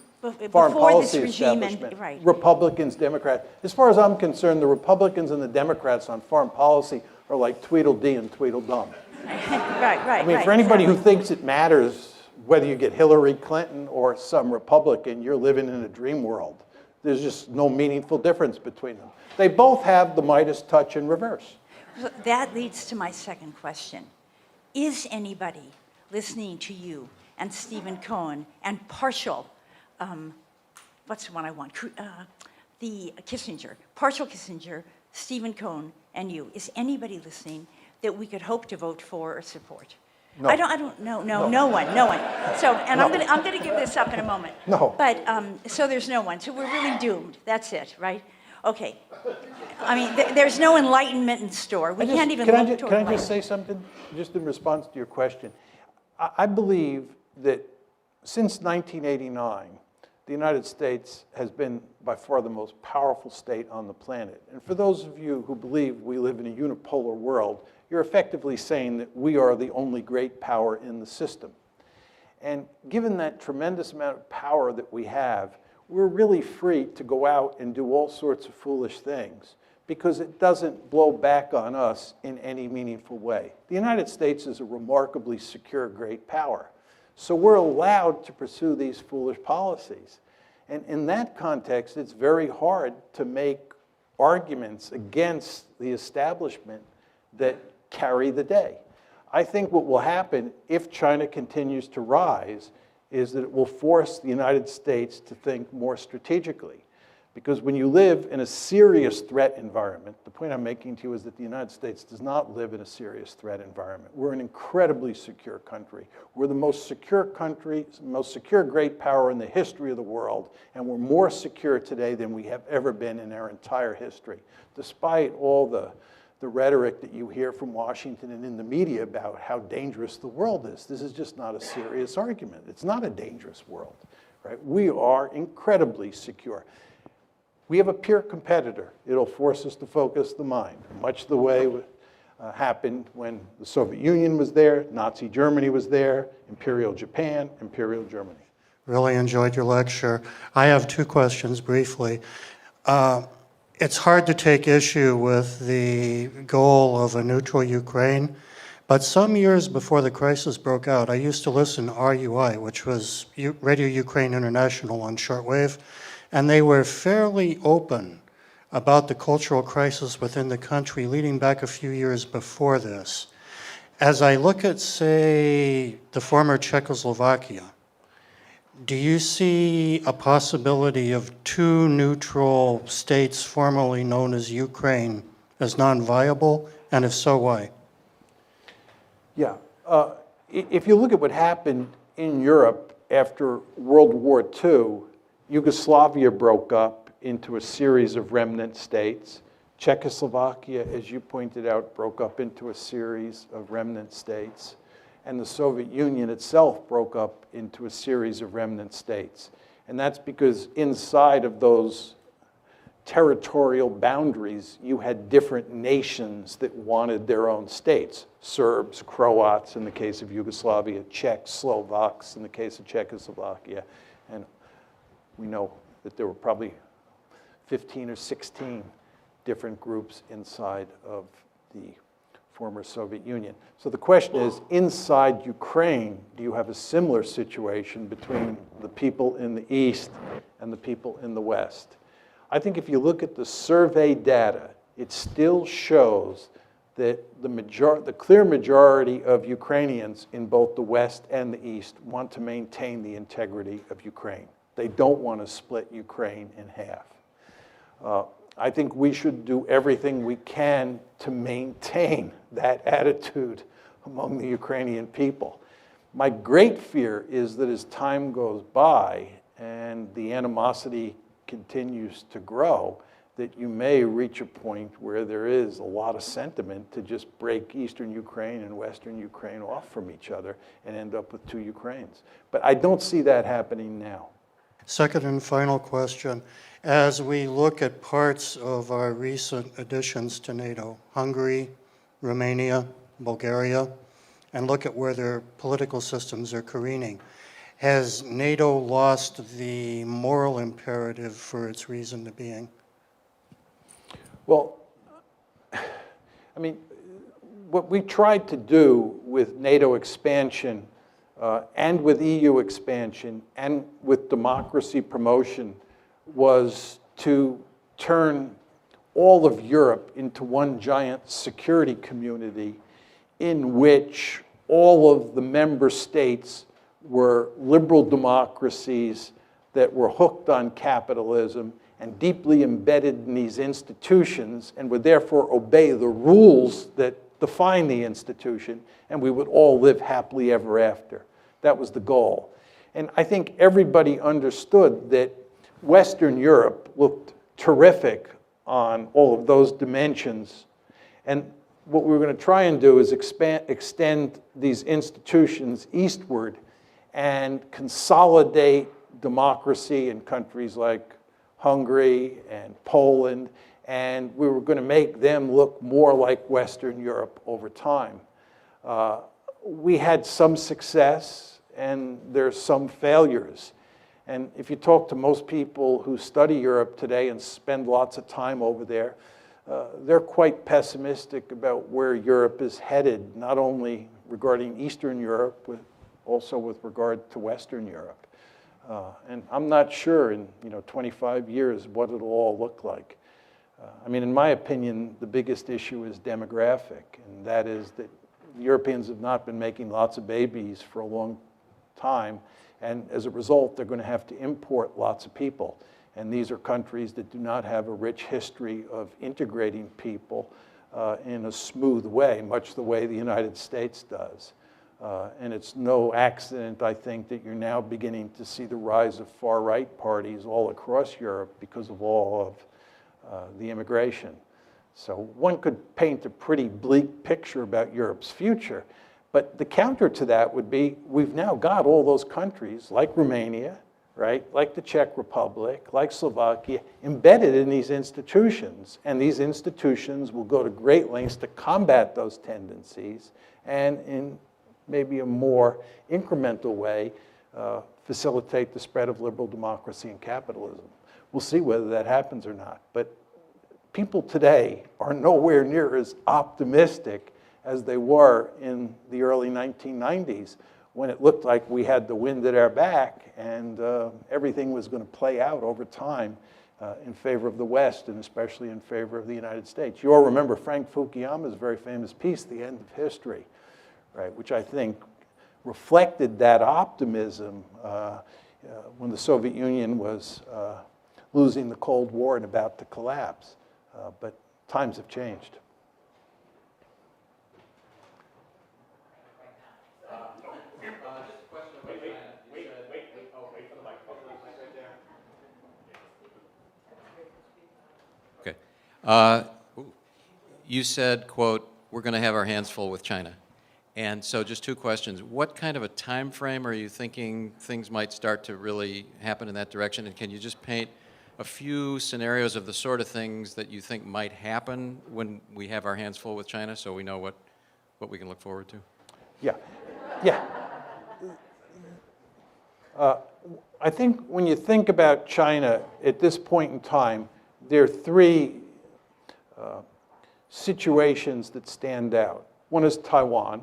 foreign policy establishment, right. Republicans, Democrats. As far as I'm concerned, the Republicans and the Democrats on foreign policy are like Tweedledee and Tweedledum. Right. I mean, for anybody who thinks it matters whether you get Hillary Clinton or some Republican, you're living in a dream world. There's just no meaningful difference between them. They both have the Midas touch in reverse. That leads to my second question. is anybody listening to you and Stephen Cohen and partial, what's the one I want? The Kissinger, partial Kissinger, Stephen Cohen, and you. Is anybody listening that we could hope to vote for or support? No. I don't, no one. So, and No. I'm gonna give this up in a moment. No. But, so there's no one, so we're really doomed, that's it, right? Okay. I mean, there's no enlightenment in store. We can't even look toward Can I enlightenment. just say something, just in response to your question? I believe that since 1989, the United States has been by far the most powerful state on the planet. And for those of you who believe we live in a unipolar world, you're effectively saying that we are the only great power in the system. And given that tremendous amount of power that we have, we're really free to go out and do all sorts of foolish things because it doesn't blow back on us in any meaningful way. The United States is a remarkably secure great power. So we're allowed to pursue these foolish policies. And in that context, it's very hard to make arguments against the establishment that carry the day. I think what will happen if China continues to rise is that it will force the United States to think more strategically. Because when you live in a serious threat environment, the point I'm making to you is that the United States does not live in a serious threat environment. We're an incredibly secure country. We're the most secure country, most secure great power in the history of the world, and we're more secure today than we have ever been in our entire history, despite all the rhetoric that you hear from Washington and in the media about how dangerous the world is. This is just not a serious argument. It's not a dangerous world, right? We are incredibly secure. We have a peer competitor. It'll force us to focus the mind, much the way happened when the Soviet Union was there, Nazi Germany was there, Imperial Japan, Imperial Germany. Really enjoyed your lecture. I have two questions briefly. It's hard to take issue with the goal of a neutral Ukraine, but some years before the crisis broke out, I used to listen to RUI, which was Radio Ukraine International on shortwave, and they were fairly open about the cultural crisis within the country leading back a few years before this. As I look at, say, the former Czechoslovakia, do you see a possibility of two neutral states formerly known as Ukraine as non-viable? And if so, why? Yeah. If you look at what happened in Europe after World War II, Yugoslavia broke up into a series of remnant states. Czechoslovakia, as you pointed out, broke up into a series of remnant states. And the Soviet Union itself broke up into a series of remnant states. And that's because inside of those territorial boundaries, you had different nations that wanted their own states. Serbs, Croats in the case of Yugoslavia, Czechs, Slovaks in the case of Czechoslovakia. And we know that there were probably 15 or 16 different groups inside of the former Soviet Union. So the question is, inside Ukraine, do you have a similar situation between the people in the East and the people in the West? I think if you look at the survey data, it still shows that the clear majority of Ukrainians in both the West and the East want to maintain the integrity of Ukraine. They don't want to split Ukraine in half. I think we should do everything we can to maintain that attitude among the Ukrainian people. My great fear is that as time goes by and the animosity continues to grow, that you may reach a point where there is a lot of sentiment to just break Eastern Ukraine and Western Ukraine off from each other and end up with two Ukraines. But I don't see that happening now. Second and final question. As we look at parts of our recent additions to NATO, Hungary, Romania, Bulgaria, and look at where their political systems are careening, has NATO lost the moral imperative for its reason to being? Well, I mean, what we tried to do with NATO expansion and with EU expansion and with democracy promotion was to turn all of Europe into one giant security community in which all of the member states were liberal democracies that were hooked on capitalism and deeply embedded in these institutions and would therefore obey the rules that define the institution, and we would all live happily ever after. That was the goal. And I think everybody understood that Western Europe looked terrific on all of those dimensions. And what we were going to try and do is extend these institutions eastward and consolidate democracy in countries like Hungary and Poland, and we were going to make them look more like Western Europe over time. We had some success, and there's some failures. And if you talk to most people who study Europe today and spend lots of time over there, they're quite pessimistic about where Europe is headed, not only regarding Eastern Europe, but also with regard to Western Europe. And I'm not sure in 25 years what it'll all look like. I mean, in my opinion, the biggest issue is demographic, and that is that Europeans have not been making lots of babies for a long time, and as a result, they're going to have to import lots of people. And these are countries that do not have a rich history of integrating people in a smooth way, much the way the United States does. And it's no accident, I think, that you're now beginning to see the rise of far-right parties all across Europe because of all of the immigration. So one could paint a pretty bleak picture about Europe's future, but the counter to that would be we've now got all those countries like Romania, right, like the Czech Republic, like Slovakia, embedded in these institutions, and these institutions will go to great lengths to combat those tendencies and in maybe a more incremental way facilitate the spread of liberal democracy and capitalism. We'll see whether that happens or not, but people today are nowhere near as optimistic as they were in the early 1990s when it looked like we had the wind at our back and everything was going to play out over time in favor of the West and especially in favor of the United States. You all remember Frank Fukuyama's very famous piece, The End of History, right, which I think reflected that optimism when the Soviet Union was losing the Cold War and about to collapse. But times have changed. Okay. You said, quote, we're going to have our hands full with China. And so just two questions. What kind of a time frame are you thinking things might start to really happen in that direction? And can you just paint a few scenarios of the sort of things that you think might happen when we have our hands full with China so we know what we can look forward to? Yeah. I think when you think about China at this point in time, there are three situations that stand out. One is Taiwan.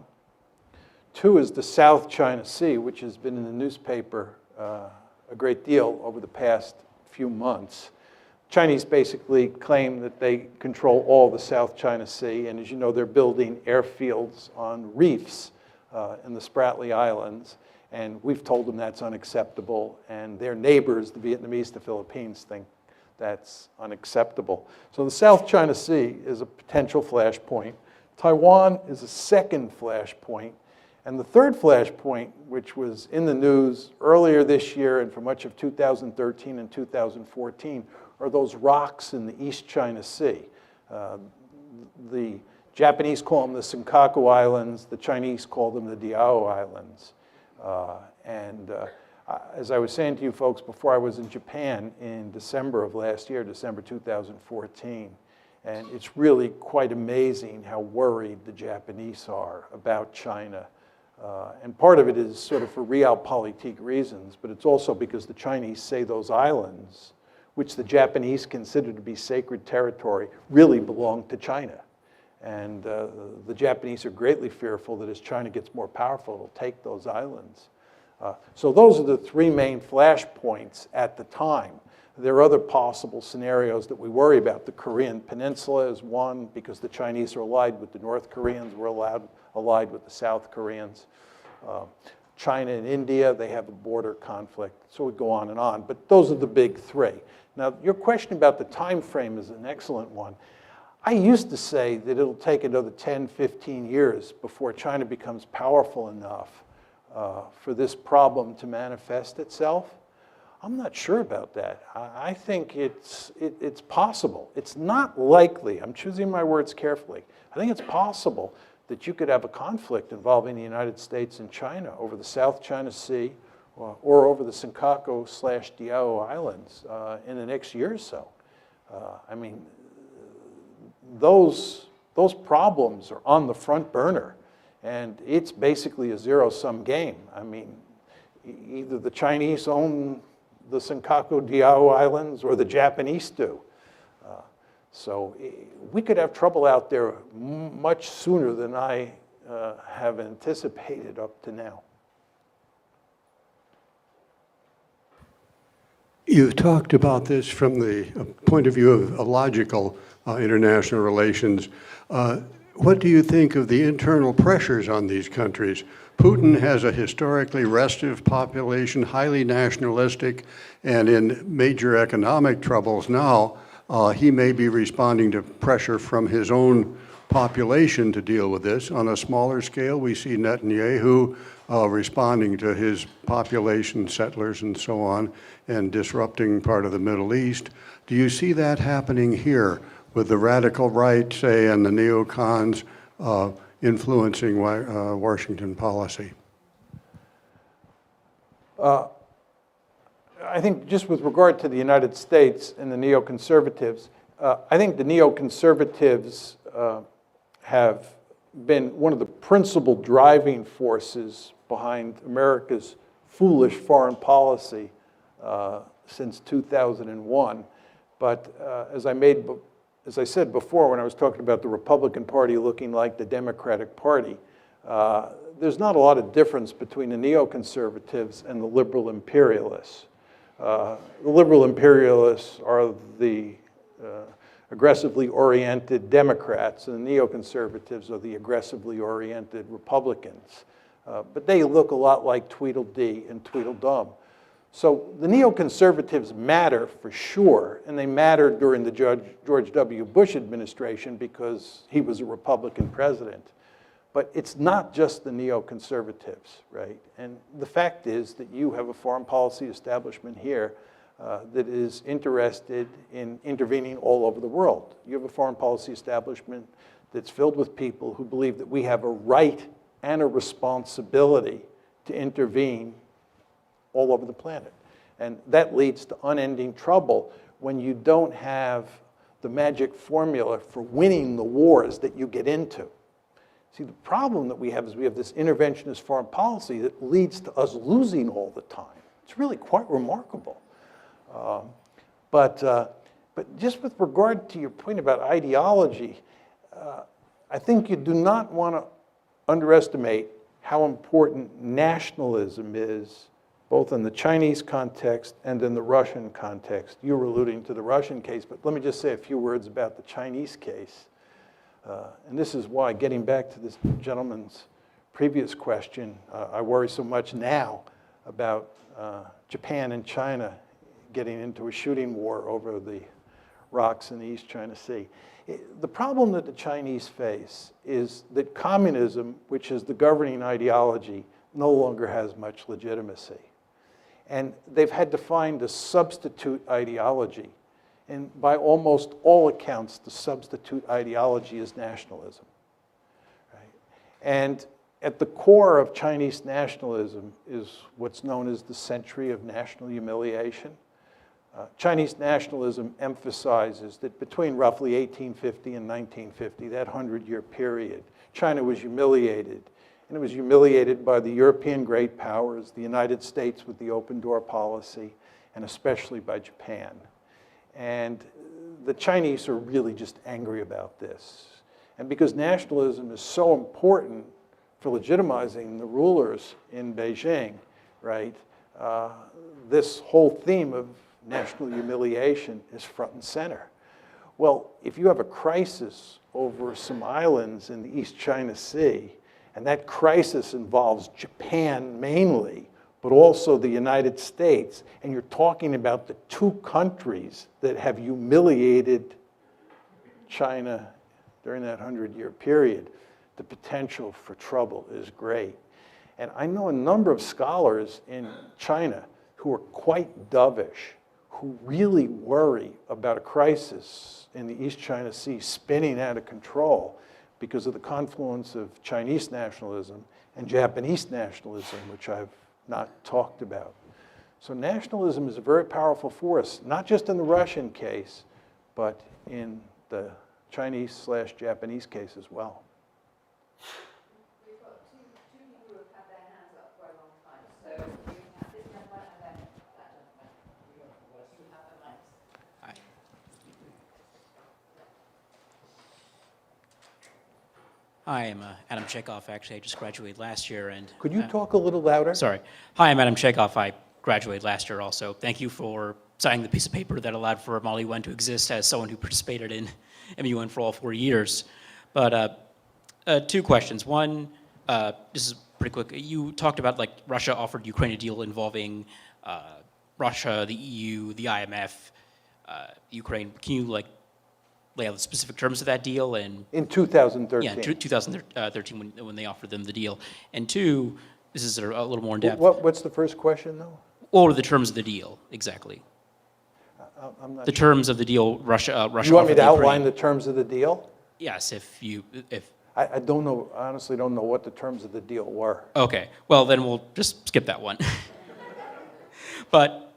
Two is the South China Sea, which has been in the newspaper a great deal over the past few months. Chinese basically claim that they control all the South China Sea, and as you know, they're building airfields on reefs in the Spratly Islands, and we've told them that's unacceptable, and their neighbors, the Vietnamese, the Philippines, think that's unacceptable. So the South China Sea is a potential flashpoint. Taiwan is a second flashpoint. And the third flashpoint, which was in the news earlier this year and for much of 2013 and 2014, are those rocks in the East China Sea. The Japanese call them the Senkaku Islands. The Chinese call them the Diao Islands. As I was saying to you folks before, I was in Japan in December of last year, December 2014. And it's really quite amazing how worried the Japanese are about China. And part of it is sort of for realpolitik reasons, but it's also because the Chinese say those islands, which the Japanese consider to be sacred territory, really belong to China. And the Japanese are greatly fearful that as China gets more powerful, it'll take those islands. So those are the three main flashpoints at the time. There are other possible scenarios that we worry about. The Korean Peninsula is one because the Chinese are allied with the North Koreans. We're allied with the South Koreans. China and India, they have a border conflict. So we go on and on. But those are the big three. Now, your question about the time frame is an excellent one. I used to say that it'll take another 10, 15 years before China becomes powerful enough for this problem to manifest itself. I'm not sure about that. I think it's possible. It's not likely. I'm choosing my words carefully. I think it's possible that you could have a conflict involving the United States and China over the South China Sea or over the Senkaku/Diaoyu Islands in the next year or so. I mean, those problems are on the front burner, and it's basically a zero-sum game. I mean, either the Chinese own the Senkaku-Diaoyu Islands or the Japanese do. So we could have trouble out there much sooner than I have anticipated up to now. You've talked about this from the point of view of logical international relations. What do you think of the internal pressures on these countries? Putin has a historically restive population, highly nationalistic, and in major economic troubles now. He may be responding to pressure from his own population to deal with this. On a smaller scale, we see Netanyahu responding to his population, settlers and so on, and disrupting part of the Middle East. Do you see that happening here with the radical right, say, and the neocons influencing Washington policy? I think just with regard to the United States and the neoconservatives, I think the neoconservatives have been one of the principal driving forces behind America's foolish foreign policy since 2001. But as I said before when I was talking about the Republican Party looking like the Democratic Party, there's not a lot of difference between the neoconservatives and the liberal imperialists. The liberal imperialists are the aggressively oriented Democrats, and the neoconservatives are the aggressively oriented Republicans. But they look a lot like Tweedledee and Tweedledum. So the neoconservatives matter for sure, and they mattered during the George W. Bush administration because he was a Republican president. But it's not just the neoconservatives, right? And the fact is that you have a foreign policy establishment here that is interested in intervening all over the world. You have a foreign policy establishment that's filled with people who believe that we have a right and a responsibility to intervene all over the planet. And that leads to unending trouble when you don't have the magic formula for winning the wars that you get into. See, the problem that we have is we have this interventionist foreign policy that leads to us losing all the time. It's really quite remarkable. But just with regard to your point about ideology, I think you do not want to underestimate how important nationalism is, both in the Chinese context and in the Russian context. You were alluding to the Russian case, but let me just say a few words about the Chinese case. And this is why, getting back to this gentleman's previous question, I worry so much now about Japan and China getting into a shooting war over the rocks in the East China Sea. The problem that the Chinese face is that communism, which is the governing ideology, no longer has much legitimacy. And they've had to find a substitute ideology. And by almost all accounts, the substitute ideology is nationalism. Right? And at the core of Chinese nationalism is what's known as the century of national humiliation. Chinese nationalism emphasizes that between roughly 1850 and 1950, that 100-year period, China was humiliated. And it was humiliated by the European great powers, the United States with the open door policy, and especially by Japan. And the Chinese are really just angry about this. And because nationalism is so important for legitimizing the rulers in Beijing, right, this whole theme of national humiliation is front and center. Well, if you have a crisis over some islands in the East China Sea, And that crisis involves Japan mainly, but also the United States. And you're talking about the two countries that have humiliated China during that 100-year period. The potential for trouble is great. And I know a number of scholars in China who are quite dovish, who really worry about a crisis in the East China Sea spinning out of control because of the confluence of Chinese nationalism and Japanese nationalism, which I've not talked about. So nationalism is a very powerful force, not just in the Russian case, but in the Chinese/Japanese case as well. We've got two people who have had their hands up for a long time. So we have this gentleman and then that gentleman. You have the mics. Hi. Hi, I'm Adam Chekhov. Actually, I just graduated last year, and Could you talk a little louder? sorry. Hi, I'm Adam Chekhov. I graduated last year also. Thank you for signing the piece of paper that allowed for MALI-UN to exist as someone who participated in MUN for all 4 years. But two questions. One, this is pretty quick. You talked about like Russia offered Ukraine a deal involving Russia, the EU, the IMF, Ukraine. Can you like lay out the specific terms of that deal? And In 2013. yeah, 2013 when they offered them the deal. And two, this is a little more in depth. What's the first question, though? What were the terms of the deal exactly? I'm not The terms of the deal Russia You want me offered to the outline Ukraine. the terms of the deal? Yes, if I don't know, honestly don't know what the terms of the deal were. okay, well then we'll just skip that one. But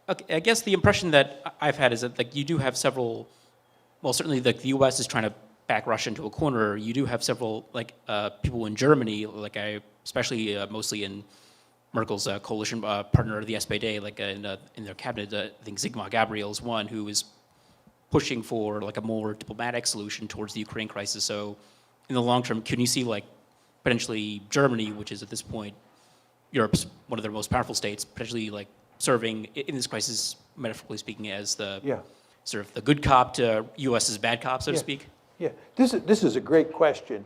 okay, I guess the impression that I've had is that like you do have several. Well, certainly like the U.S. is trying to back Russia into a corner. You do have several like people in Germany, like especially mostly in Merkel's coalition partner, the SPD, like in their cabinet, I think Sigmar Gabriel is one who is pushing for like a more diplomatic solution towards the Ukraine crisis. So in the long term, can you see like potentially Germany, which is at this point Europe's one of their most powerful states, potentially like serving in this crisis, metaphorically speaking, as the Yeah. sort of the good cop to U.S.'s bad cop, so to Yeah. speak? Yeah, this is a great question.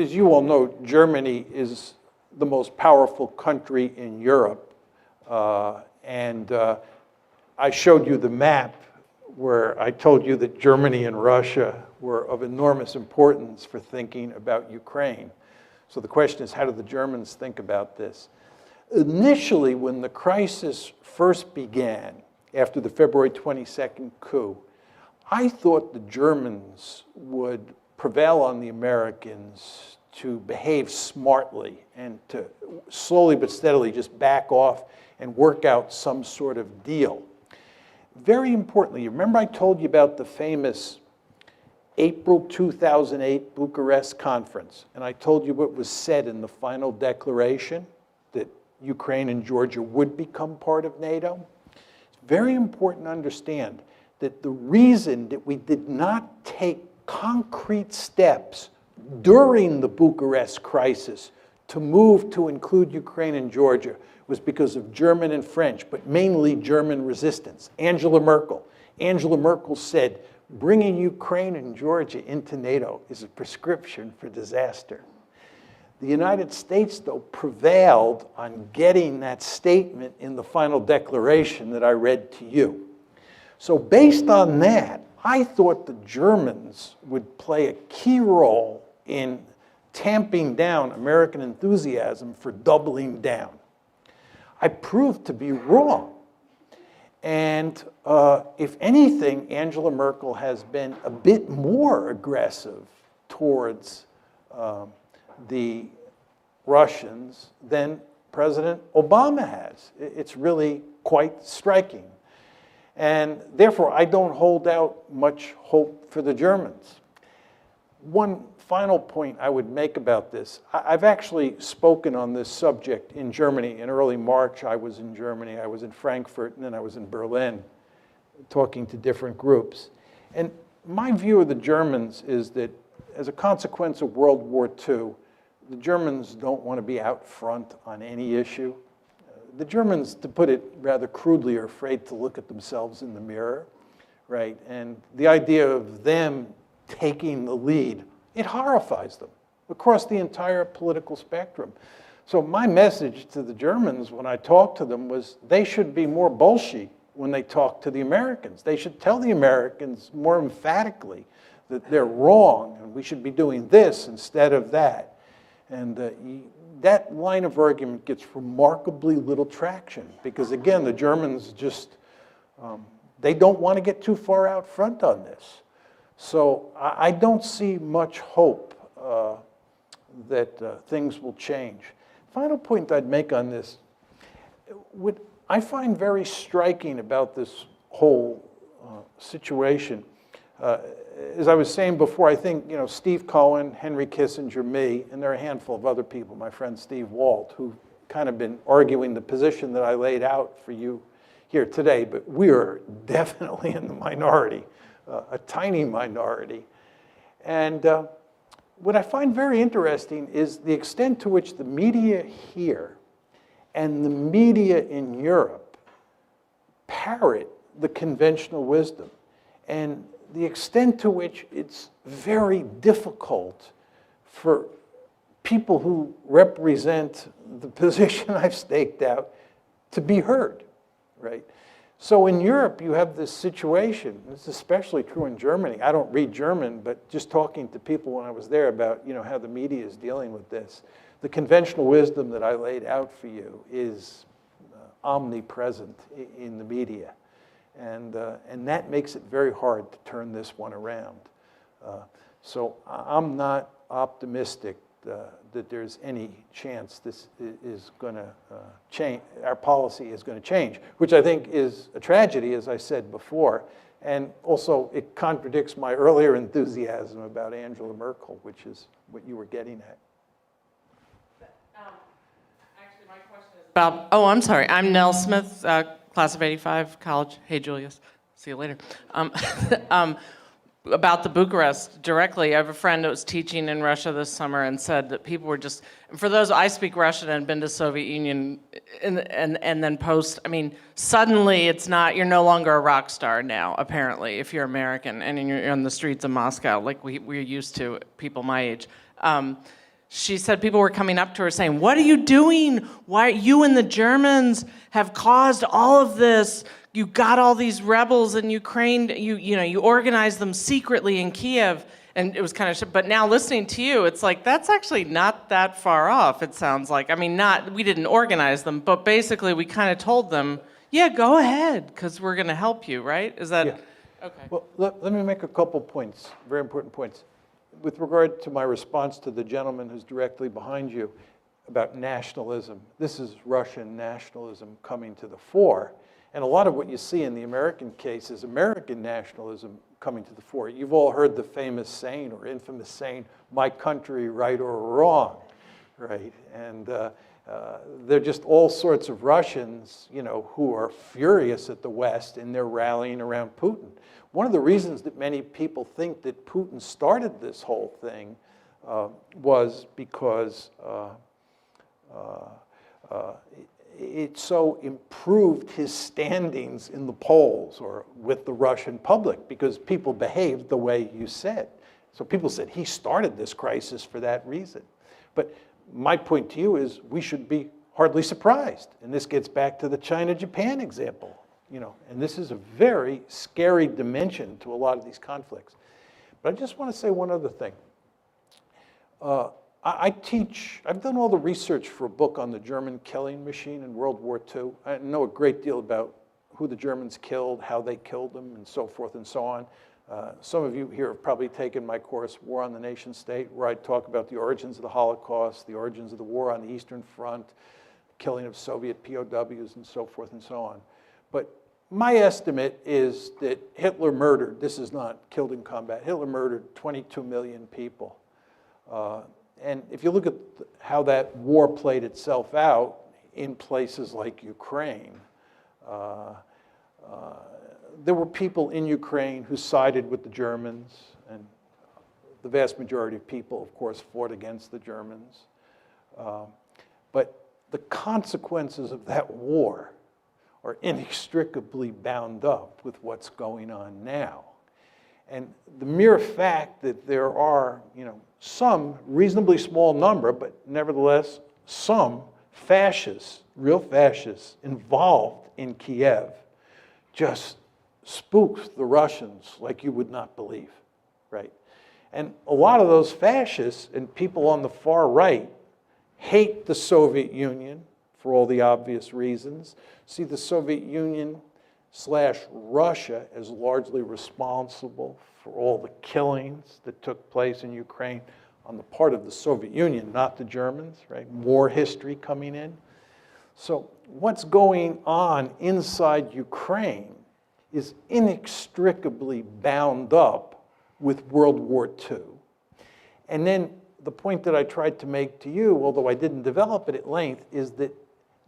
As you all know, Germany is the most powerful country in Europe. And I showed you the map where I told you that Germany and Russia were of enormous importance for thinking about Ukraine. So the question is, how do the Germans think about this? Initially, when the crisis first began, after the February 22nd coup, I thought the Germans would prevail on the Americans to behave smartly and to slowly but steadily just back off and work out some sort of deal. Very importantly, you remember I told you about the famous April 2008 Bucharest conference, and I told you what was said in the final declaration, that Ukraine and Georgia would become part of NATO? It's very important to understand that the reason that we did not take concrete steps during the Bucharest crisis to move to include Ukraine and Georgia was because of German and French, but mainly German resistance. Angela Merkel said, bringing Ukraine and Georgia into NATO is a prescription for disaster. The United States, though, prevailed on getting that statement in the final declaration that I read to you. So based on that, I thought the Germans would play a key role in tamping down American enthusiasm for doubling down. I proved to be wrong. And if anything, Angela Merkel has been a bit more aggressive towards the Russians than President Obama has. It's really quite striking. And therefore, I don't hold out much hope for the Germans. One final point I would make about this, I've actually spoken on this subject in Germany. In early March, I was in Germany, I was in Frankfurt, and then I was in Berlin, talking to different groups. And my view of the Germans is that as a consequence of World War II, the Germans don't want to be out front on any issue. The Germans, to put it rather crudely, are afraid to look at themselves in the mirror, right? And the idea of them taking the lead, it horrifies them. across the entire political spectrum. So my message to the Germans when I talked to them was they should be more Bolshevik when they talk to the Americans. They should tell the Americans more emphatically that they're wrong and we should be doing this instead of that. And that line of argument gets remarkably little traction because, again, the Germans just, they don't want to get too far out front on this. So I don't see much hope that things will change. Final point I'd make on this, what I find very striking about this whole situation, as I was saying before, I think Steve Cohen, Henry Kissinger, me, and there are a handful of other people, my friend Steve Walt, who've kind of been arguing the position that I laid out for you here today, but we're definitely in the minority, a tiny minority. And what I find very interesting is the extent to which the media here and the media in Europe parrot the conventional wisdom, and the extent to which it's very difficult for people who represent the position I've staked out to be heard, right? So in Europe, you have this situation, it's especially true in Germany. I don't read German, but just talking to people when I was there about how the media is dealing with this, the conventional wisdom that I laid out for you is omnipresent in the media. And that makes it very hard to turn this one around. So I'm not optimistic that there's any chance this is going to change, our policy is going to change, which I think is a tragedy, as I said before. And also, it contradicts my earlier enthusiasm about Angela Merkel, which is what you were getting at. Actually, my question is about, oh, I'm sorry. I'm Nell Smith, class of 85, college. Hey, Julius. See you later. About the Bucharest directly, I have a friend that was teaching in Russia this summer and said that people were just, for those, I speak Russian and been to Soviet Union and then post, I mean, suddenly it's not, you're no longer a rock star now, apparently, if you're American and you're on the streets of Moscow, like we're used to, people my age. She said people were coming up to her saying, what are you doing? Why you and the Germans have caused all of this? You got all these rebels in Ukraine, you organized them secretly in Kiev, and it was kind of, but now listening to you, it's like, that's actually not that far off, it sounds like. I mean, we didn't organize them, but basically we kind of told them, yeah, go ahead, because we're going to help you, right? Is that, Yeah. okay. Well, let me make a couple points, very important points. With regard to my response to the gentleman who's directly behind you about nationalism, this is Russian nationalism coming to the fore. And a lot of what you see in the American case is American nationalism coming to the fore. You've all heard the famous saying or infamous saying, my country, right or wrong, right? And there are just all sorts of Russians, who are furious at the West and they're rallying around Putin. One of the reasons that many people think that Putin started this whole thing was because it so improved his standings in the polls or with the Russian public because people behaved the way you said. So people said he started this crisis for that reason. But my point to you is we should be hardly surprised. And this gets back to the China-Japan example, and this is a very scary dimension to a lot of these conflicts. But I just want to say one other thing. I've done all the research for a book on the German killing machine in World War II. I know a great deal about who the Germans killed, how they killed them, and so forth and so on. Some of you here have probably taken my course, War on the Nation State, where I talk about the origins of the Holocaust, the origins of the war on the Eastern Front, killing of Soviet POWs, and so forth and so on. But my estimate is that Hitler murdered, this is not killed in combat, Hitler murdered 22 million people. And if you look at how that war played itself out in places like Ukraine, there were people in Ukraine who sided with the Germans, and the vast majority of people, of course, fought against the Germans. But the consequences of that war are inextricably bound up with what's going on now. And the mere fact that there are, some reasonably small number, but nevertheless some fascists, real fascists, involved in Kiev, just spooks the Russians like you would not believe, right? And a lot of those fascists and people on the far right hate the Soviet Union for all the obvious reasons, see the Soviet Union / Russia as largely responsible for all the killings that took place in Ukraine on the part of the Soviet Union, not the Germans, right? More history coming in. So what's going on inside Ukraine is inextricably bound up with World War II. And then the point that I tried to make to you, although I didn't develop it at length, is that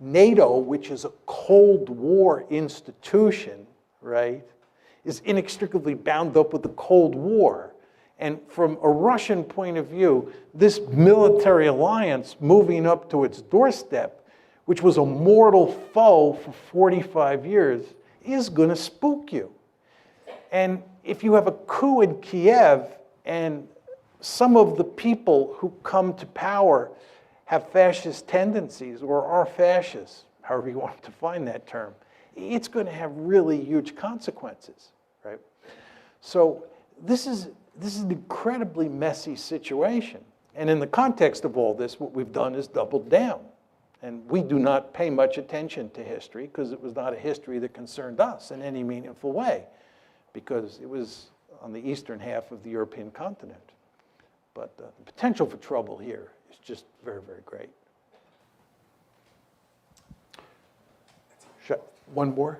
NATO, which is a Cold War institution, right, is inextricably bound up with the Cold War. And from a Russian point of view, this military alliance moving up to its doorstep, which was a mortal foe for 45 years, is going to spook you. And if you have a coup in Kiev and some of the people who come to power have fascist tendencies or are fascists, however you want to define that term, it's going to have really huge consequences, right? So this is an incredibly messy situation. And in the context of all this, what we've done is doubled down. And we do not pay much attention to history because it was not a history that concerned us in any meaningful way, because it was on the eastern half of the European continent. But the potential for trouble here is just very, very great. One more?